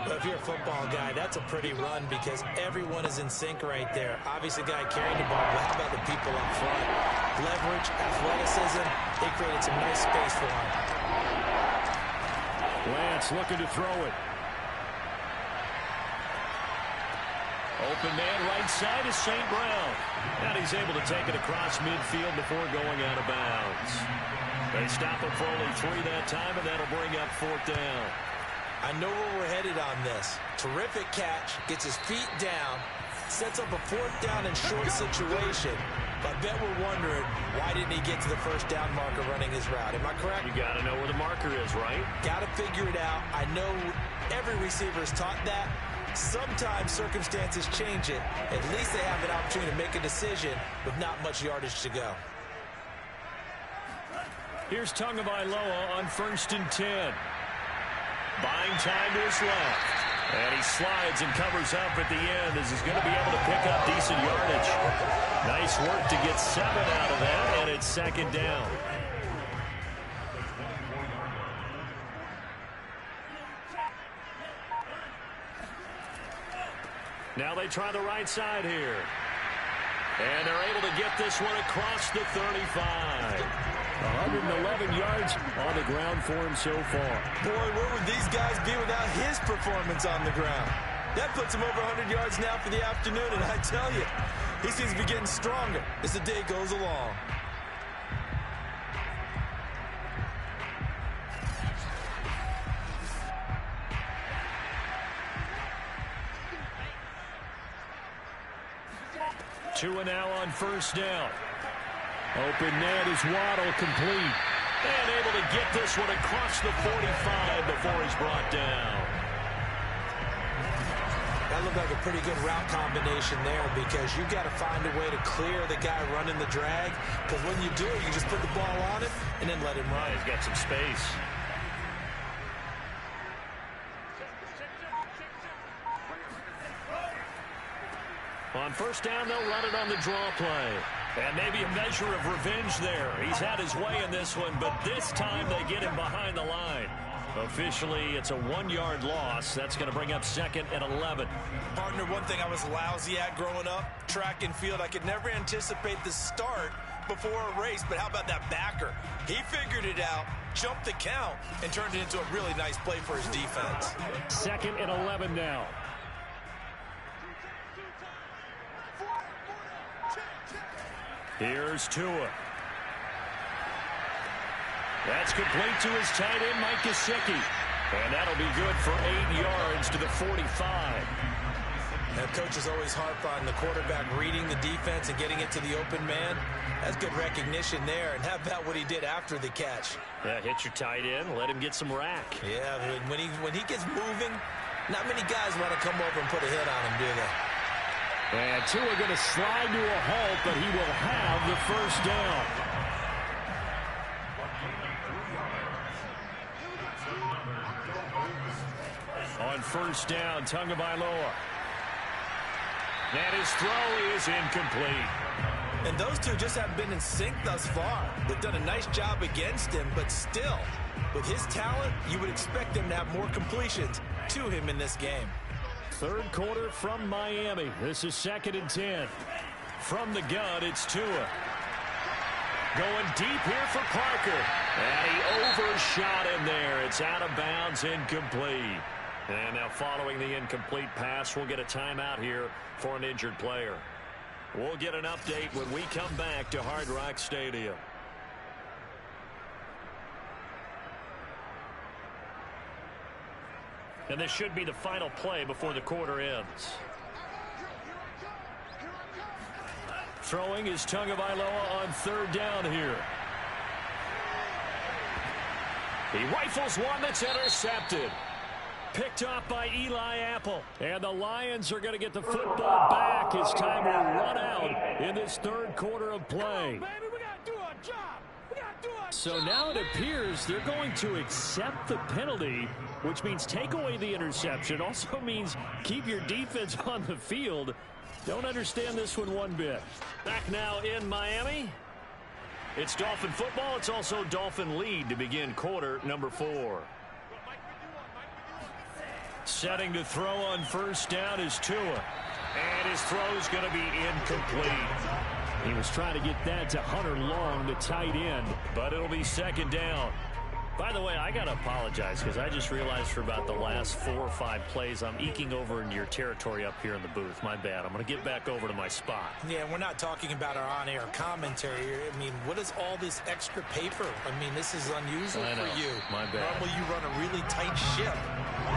Well, if you're a football guy, that's a pretty run because everyone is in sync right there. Obviously, the guy carrying the ball, but how about the people up front? Leverage, athleticism, they created some nice space for him. Lance looking to throw it. Open man right side is St. Brown. And he's able to take it across midfield before going out of bounds. They stop him for only 3 that time, and that'll bring up 4th down. I know where we're headed on this. Terrific catch, gets his feet down, sets up a fourth down and short situation. But I bet we're wondering, why didn't he get to the first down marker running his route? Am I correct? You got to know where the marker is, right? Got to figure it out. I know every receiver is taught that. Sometimes circumstances change it. At least they have an opportunity to make a decision with not much yardage to go. Here's Tagovailoa on 1st and 10. Buying time to his left. And he slides and covers up at the end as he's going to be able to pick up decent yardage. Nice work to get 7 out of that, and it's 2nd down. Now they try the right side here. And they're able to get this one across the 35. 111 yards on the ground for him so far. Boy, where would these guys be without his performance on the ground? That puts him over 100 yards now for the afternoon, and I tell you, he seems to be getting stronger as the day goes along. Two and now on 1st down. Open net is Waddle, complete. And able to get this one across the 45 before he's brought down. That looked like a pretty good route combination there because you've got to find a way to clear the guy running the drag. Because when you do, you just put the ball on it and then let him run. He's got some space. On 1st down, they'll run it on the draw play. And maybe a measure of revenge there. He's had his way in this one, but this time they get him behind the line. Officially, it's a 1-yard loss. That's going to bring up 2nd and 11. Partner, one thing I was lousy at growing up, track and field, I could never anticipate the start before a race, but how about that backer? He figured it out, jumped the count, and turned it into a really nice play for his defense. 2nd and 11 now. Here's Tua. That's complete to his tight end, Mike Gesicki. And that'll be good for 8 yards to the 45. Now, coaches always harp on the quarterback reading the defense and getting it to the open man. That's good recognition there. And how about what he did after the catch? Yeah, hit your tight end, let him get some rack. Yeah, when he gets moving, not many guys want to come over and put a hit on him, do they? And Tua going to slide to a halt, but he will have the 1st down. On 1st down, Tagovailoa. And his throw is incomplete. And those two just haven't been in sync thus far. They've done a nice job against him, but still, with his talent, you would expect them to have more completions to him in this game. 3rd quarter from Miami. This is 2nd and 10. From the gun, it's Tua. Going deep here for Parker. And he overshot him there. It's out of bounds, incomplete. And now following the incomplete pass, we'll get a timeout here for an injured player. We'll get an update when we come back to Hard Rock Stadium. And this should be the final play before the quarter ends. Throwing is Tagovailoa on 3rd down here. He rifles one that's intercepted. Picked off by Eli Apple. And the Lions are going to get the football back as time will run out in this 3rd quarter of play. So now it appears they're going to accept the penalty, which means take away the interception. Also means keep your defense on the field. Don't understand this one bit. Back now in Miami. It's Dolphin football. It's also Dolphin lead to begin quarter number 4. Setting to throw on 1st down is Tua. And his throw's going to be incomplete. He was trying to get that to Hunter Long, the tight end, but it'll be 2nd down. By the way, I got to apologize because I just realized for about the last 4 or 5 plays, I'm eking over into your territory up here in the booth. My bad. I'm going to get back over to my spot. Yeah, we're not talking about our on-air commentary. I mean, what is all this extra paper? I mean, this is unusual for you. My bad. Normally you run a really tight ship.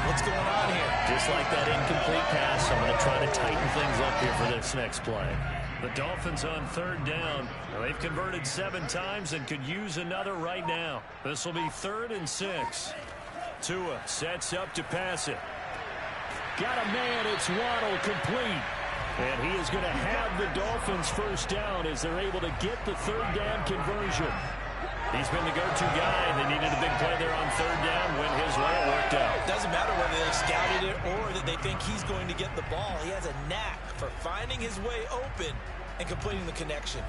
What's going on here? Just like that incomplete pass, I'm going to try to tighten things up here for this next play. The Dolphins on 3rd down. They've converted 7 times and could use another right now. This will be 3rd and 6. Tua sets up to pass it. Got a man. It's Waddle complete. And he is going to have the Dolphins first down as they're able to get the 3rd down conversion. He's been the go-to guy. They needed a big play there on 3rd down. Went his way. It worked out. Doesn't matter whether they scouted it or that they think he's going to get the ball. He has a knack for finding his way open and completing the connection.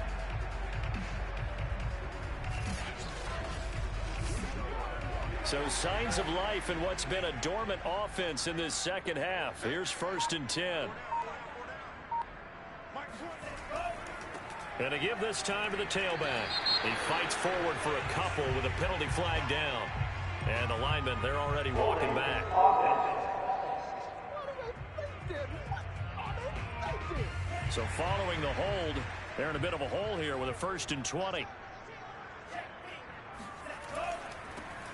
So signs of life in what's been a dormant offense in this second half. Here's 1st and 10. And to give this time to the tailback. He fights forward for a couple with a penalty flag down. And the linemen, they're already walking back. So following the hold, they're in a bit of a hole here with a 1st and 20.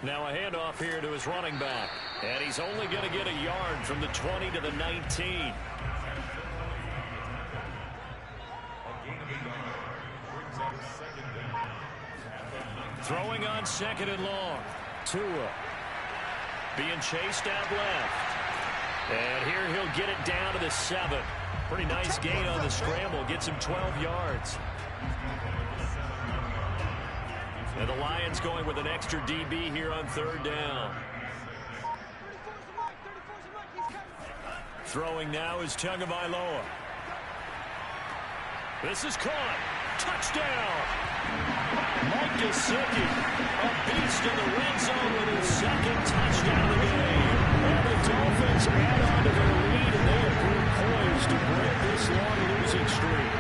Now a handoff here to his running back. And he's only going to get a yard from the 20 to the 19. Throwing on 2nd and long. Tua being chased out left. And here he'll get it down to the 7. Pretty nice gain on the scramble. Gets him 12 yards. And the Lions going with an extra DB here on 3rd down. Throwing now is Tagovailoa. This is caught. Touchdown! Mike Gesicki, a beast in the red zone with his 2nd touchdown of the game. And the Dolphins add on to their lead, and they are poised to break this long losing streak.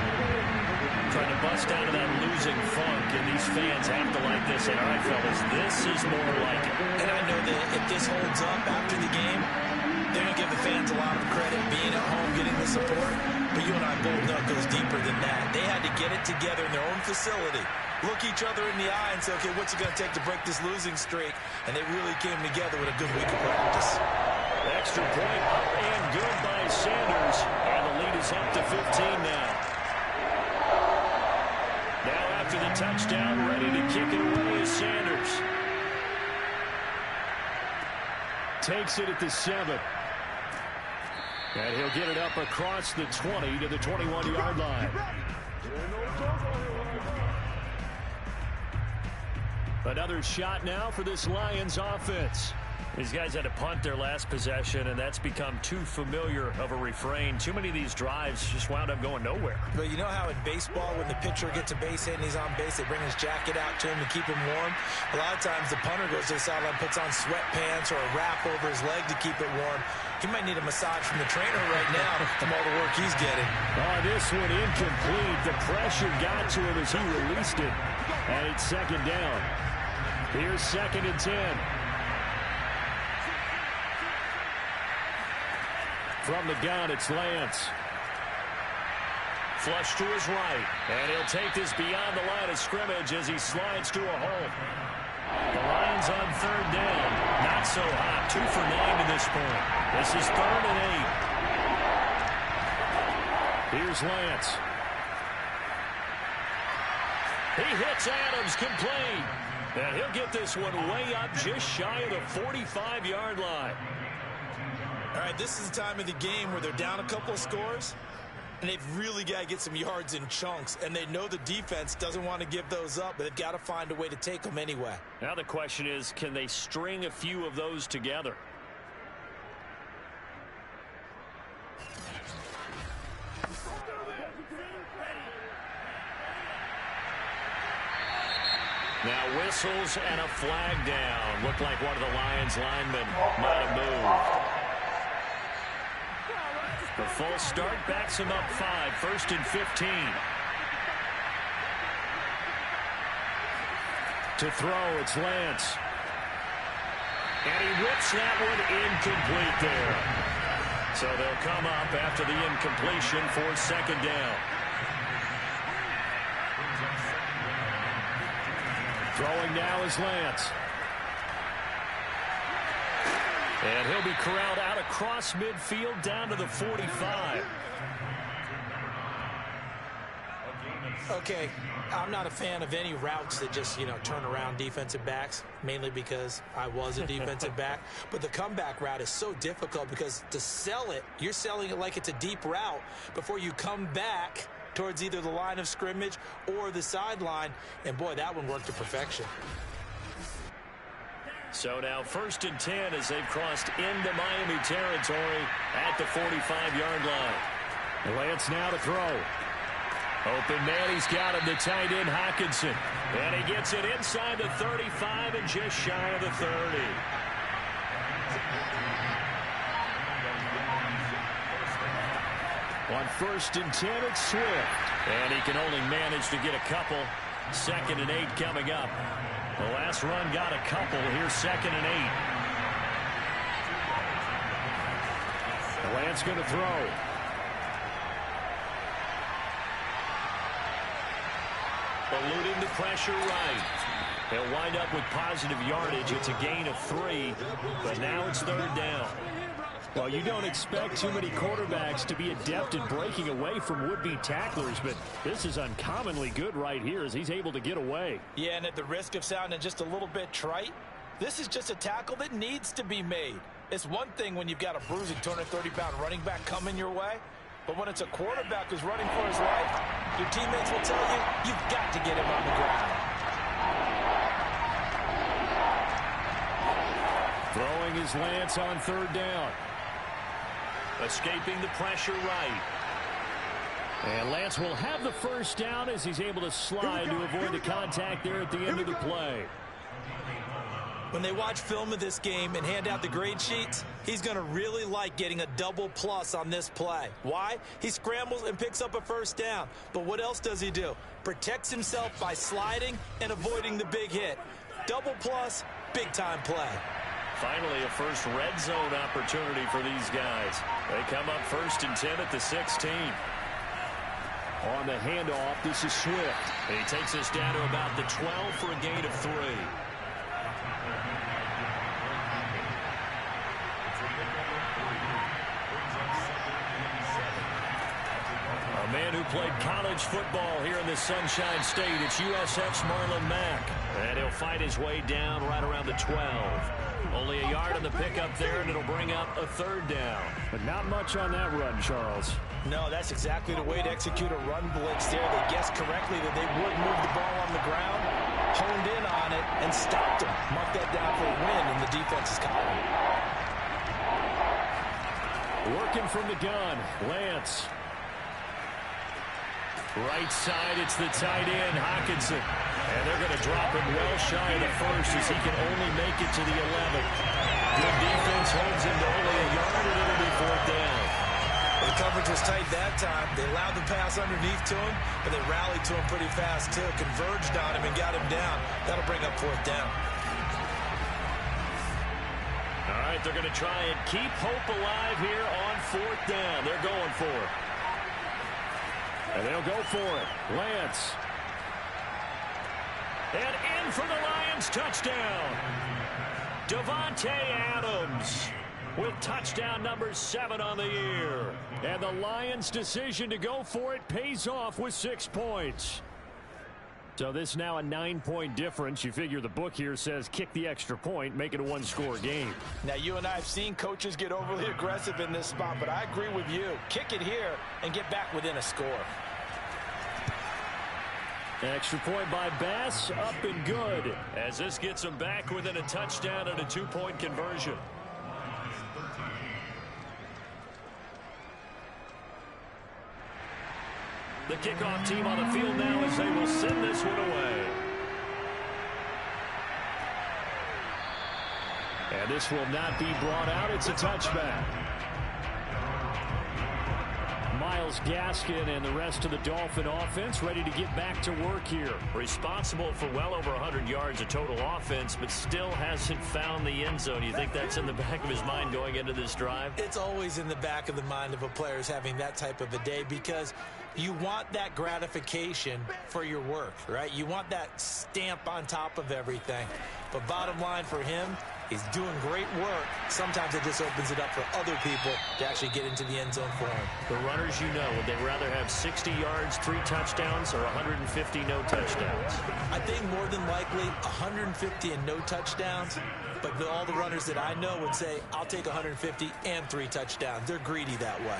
Trying to bust out of that losing funk, and these fans have to like this. And all right, fellas, this is more like it. And I know that if this holds up after the game, they're going to give the fans a lot of credit being at home, getting the support. But you and I both know it goes deeper than that. They had to get it together in their own facility, look each other in the eye and say, okay, what's it going to take to break this losing streak? And they really came together with a good week of practice. Extra point up and good by Sanders. And the lead is up to 15 now. Now after the touchdown, ready to kick it away is Sanders. Takes it at the 7. And he'll get it up across the 20 to the 21-yard line. Another shot now for this Lions offense. These guys had to punt their last possession, and that's become too familiar of a refrain. Too many of these drives just wound up going nowhere. But you know how in baseball, when the pitcher gets a base hit and he's on base, they bring his jacket out to him to keep him warm? A lot of times the punter goes to the sideline, puts on sweatpants or a wrap over his leg to keep it warm. He might need a massage from the trainer right now from all the work he's getting. Oh, this one incomplete. The pressure got to him as he released it. And it's 2nd down. Here's 2nd and 10. From the gun, it's Lance. Flush to his right. And he'll take this beyond the line of scrimmage as he slides to a hole. The Lions on 3rd down. Not so hot. 2 for 9 to this point. This is 3rd and 8. Here's Lance. He hits Adams complete. And he'll get this one way up just shy of the 45-yard line. All right, this is the time of the game where they're down a couple of scores, and they've really got to get some yards in chunks, and they know the defense doesn't want to give those up, but they've got to find a way to take them anyway. Now the question is, can they string a few of those together? Now whistles and a flag down. Looked like one of the Lions linemen might have moved. The full start backs him up 5, 1st and 15. To throw, it's Lance. And he whips that one incomplete there. So they'll come up after the incompletion for second down. Throwing now is Lance. And he'll be corralled out across midfield down to the 45. Okay, I'm not a fan of any routes that just, turn around defensive backs, mainly because I was a defensive back. But the comeback route is so difficult because to sell it, you're selling it like it's a deep route before you come back towards either the line of scrimmage or the sideline. And, boy, that one worked to perfection. So now 1st and 10 as they've crossed into Miami territory at the 45-yard line. Lance now to throw. Open man, he's got him, the tight end, Hockenson. And he gets it inside the 35 and just shy of the 30. On 1st and 10, it's Swift. And he can only manage to get a couple. 2nd and 8 coming up. The last run got a couple. Here's 2nd and 8. Lance going to throw. Eluding the pressure right. He'll wind up with positive yardage. It's a gain of 3, but now it's 3rd down. Well, you don't expect too many quarterbacks to be adept at breaking away from would-be tacklers, but this is uncommonly good right here as he's able to get away. Yeah, and at the risk of sounding just a little bit trite, this is just a tackle that needs to be made. It's one thing when you've got a bruising 230-pound running back coming your way, but when it's a quarterback who's running for his life, your teammates will tell you, you've got to get him on the ground. Throwing is Lance on 3rd down. Escaping the pressure right. And Lance will have the 1st down as he's able to slide to avoid the contact there at the end of the play. When they watch film of this game and hand out the grade sheets, he's going to really like getting a double plus on this play. Why? He scrambles and picks up a 1st down. But what else does he do? Protects himself by sliding and avoiding the big hit. Double plus, big-time play. Finally, a first red zone opportunity for these guys. They come up 1st and 10 at the 16. On the handoff, this is Swift. He takes us down to about the 12 for a gain of 3. A man who played college football here in the Sunshine State. It's USF's Marlon Mack. And he'll fight his way down right around the 12. Only a yard on the pickup there, and it'll bring up a 3rd down. But not much on that run, Charles. No, that's exactly the way to execute a run blitz there. They guessed correctly that they would move the ball on the ground, honed in on it, and stopped him. Mark that down for a win in the defense's column. Working from the gun, Lance. Right side, it's the tight end, Hockenson. And they're going to drop him well shy of the 1st as he can only make it to the 11th. Good defense holds him to only a yard, and it'll be 4th down. Well, the coverage was tight that time. They allowed the pass underneath to him, but they rallied to him pretty fast, too. Converged on him and got him down. That'll bring up 4th down. All right, they're going to try and keep hope alive here on 4th down. They're going for it. And they'll go for it. Lance. And in for the Lions, touchdown. Davante Adams with touchdown number 7 on the year. And the Lions' decision to go for it pays off with 6 points. So this now a 9-point difference. You figure the book here says kick the extra point, make it a 1-score game. Now, you and I have seen coaches get overly aggressive in this spot, but I agree with you. Kick it here and get back within a score. Extra point by Bass, up and good. As this gets them back within a touchdown and a 2-point conversion. The kickoff team on the field now as they will send this one away. And this will not be brought out. It's a touchback. Miles Myles Gaskin and the rest of the Dolphin offense ready to get back to work here. Responsible for well over 100 yards of total offense, but still hasn't found the end zone. You think that's in the back of his mind going into this drive? It's always in the back of the mind of a player having that type of a day, because you want that gratification for your work, right? You want that stamp on top of everything. But bottom line for him, he's doing great work. Sometimes it just opens it up for other people to actually get into the end zone for him. The runners, you know, would they rather have 60 yards, 3 touchdowns, or 150 no touchdowns? I think more than likely 150 and no touchdowns. But all the runners that I know would say, I'll take 150 and 3 touchdowns. They're greedy that way.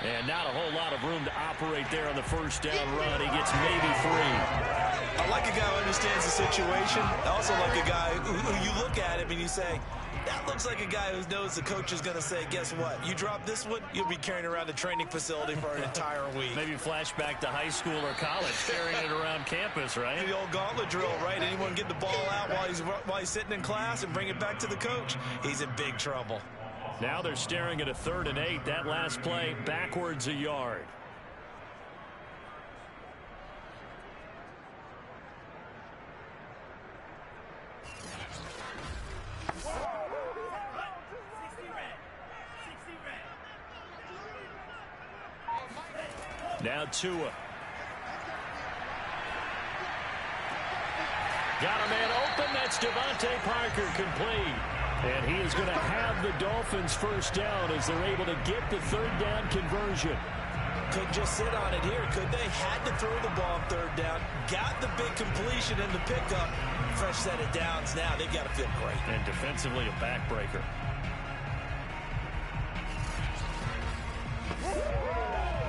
And not a whole lot of room to operate there on the first down run. He gets maybe 3. I like a guy who understands the situation. I also like a guy who you look at him and you say, that looks like a guy who knows the coach is going to say, guess what? You drop this one, you'll be carrying around the training facility for an entire week. Maybe flashback to high school or college, carrying it around campus, right? The old gauntlet drill, right? Anyone get the ball out while he's sitting in class and bring it back to the coach? He's in big trouble. Now they're staring at a 3rd and 8. That last play, backwards a yard. Now Tua. Got a man open. That's Devontae Parker, complete. And he is going to have the Dolphins first down as they're able to get the 3rd down conversion. Couldn't just sit on it here, could they? Had to throw the ball on 3rd down. Got the big completion in the pickup. Fresh set of downs now. They've got to feel great. And defensively, a backbreaker.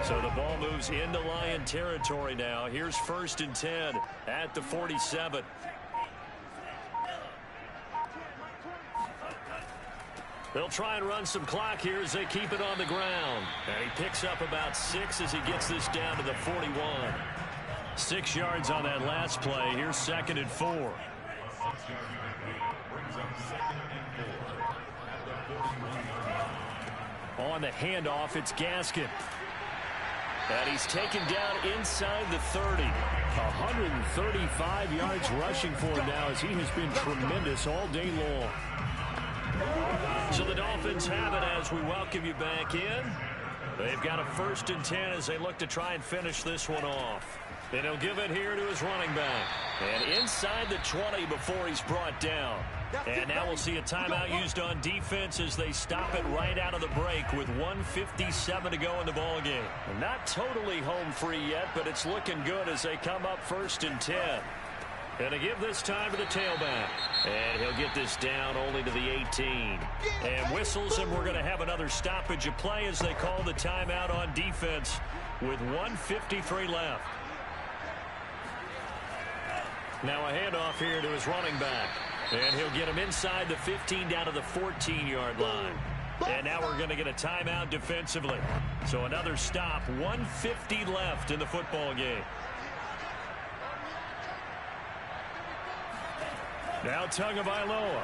So the ball moves into Lion territory now. Here's 1st and 10 at the 47. They'll try and run some clock here as they keep it on the ground. And he picks up about 6 as he gets this down to the 41. 6 yards on that last play. Here's 2nd and 4. On the handoff, it's Gaskin. And he's taken down inside the 30. 135 yards rushing for him now as he has been tremendous all day long. So the Dolphins have it as we welcome you back in. They've got a 1st and 10 as they look to try and finish this one off. And he'll give it here to his running back. And inside the 20 before he's brought down. And now we'll see a timeout used on defense as they stop it right out of the break with 1:57 to go in the ballgame. Not totally home free yet, but it's looking good as they come up 1st and 10. And to give this time to the tailback. And he'll get this down only to the 18. And whistles, and we're going to have another stoppage of play as they call the timeout on defense with 1:53 left. Now a handoff here to his running back. And he'll get him inside the 15 down to the 14-yard line. And now we're going to get a timeout defensively. So another stop, 1:50 left in the football game. Now Tagovailoa.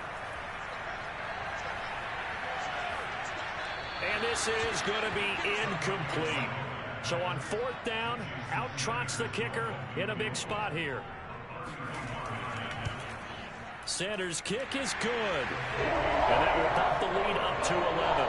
And this is going to be incomplete. So on 4th down, out trots the kicker in a big spot here. Sanders' kick is good. And that will pop the lead up to 11.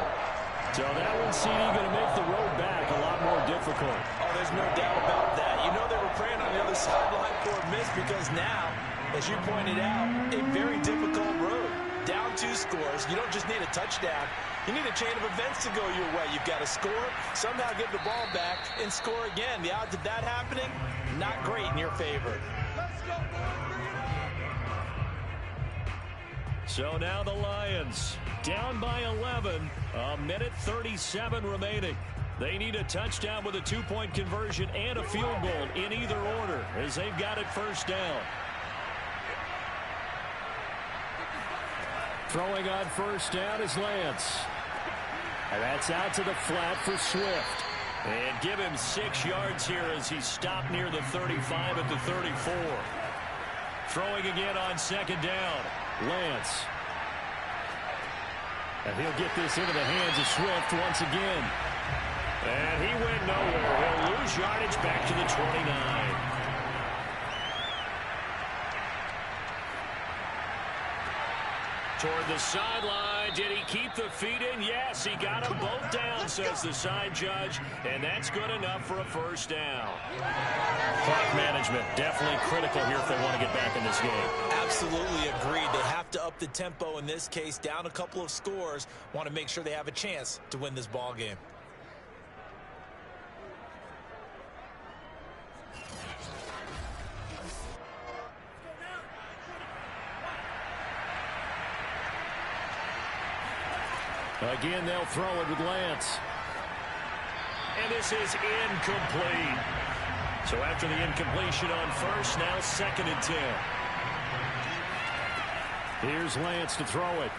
So that one, CD, going to make the road back a lot more difficult. Oh, there's no doubt about that. You know they were praying on the other sideline for a miss because now, as you pointed out, a very difficult road. Down 2 scores. You don't just need a touchdown. You need a chain of events to go your way. You've got to score, somehow get the ball back, and score again. The odds of that happening, not great in your favor. So now the Lions down by 11. 1:37 remaining. They need a touchdown with a 2-point conversion and a field goal in either order as they've got it 1st down. Throwing on 1st down is Lance. And that's out to the flat for Swift. And give him 6 yards here as he's stopped near the 35 at the 34. Throwing again on 2nd down. Lance. And he'll get this into the hands of Swift once again. And he went nowhere. He'll lose yardage back to the 29. Toward the sideline. Did he keep the feet in? Yes, he got them both down, says the side judge. And that's good enough for a first down. Clock management definitely critical here if they want to get back in this game. Absolutely agreed. They have to up the tempo in this case. Down a couple of scores. Want to make sure they have a chance to win this ball game. Again, they'll throw it with Lance. And this is incomplete. So after the incompletion on first, now 2nd and 10. Here's Lance to throw it.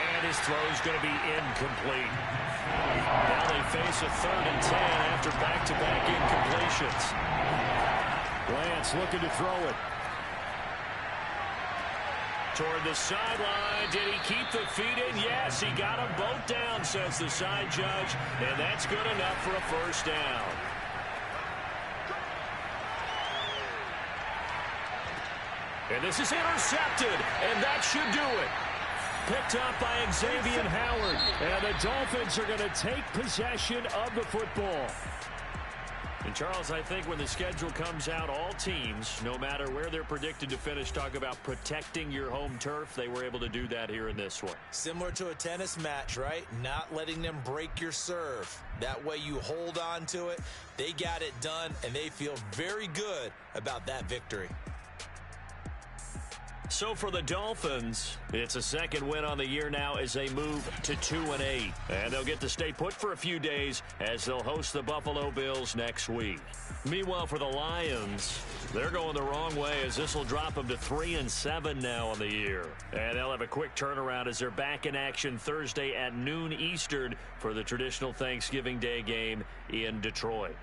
And his throw's going to be incomplete. Now they face a 3rd and 10 after back-to-back incompletions. Lance looking to throw it. Toward the sideline. Did he keep the feet in? Yes, he got them both down, says the side judge. And that's good enough for a first down. And this is intercepted. And that should do it. Picked up by Xavier Howard. And the Dolphins are going to take possession of the football. And, Charles, I think when the schedule comes out, all teams, no matter where they're predicted to finish, talk about protecting your home turf. They were able to do that here in this one. Similar to a tennis match, right? Not letting them break your serve. That way you hold on to it. They got it done, and they feel very good about that victory. So for the Dolphins, it's a 2nd win on the year now as they move to 2-8. And they'll get to stay put for a few days as they'll host the Buffalo Bills next week. Meanwhile, for the Lions, they're going the wrong way as this will drop them to 3-7 now on the year. And they'll have a quick turnaround as they're back in action Thursday at noon Eastern for the traditional Thanksgiving Day game in Detroit.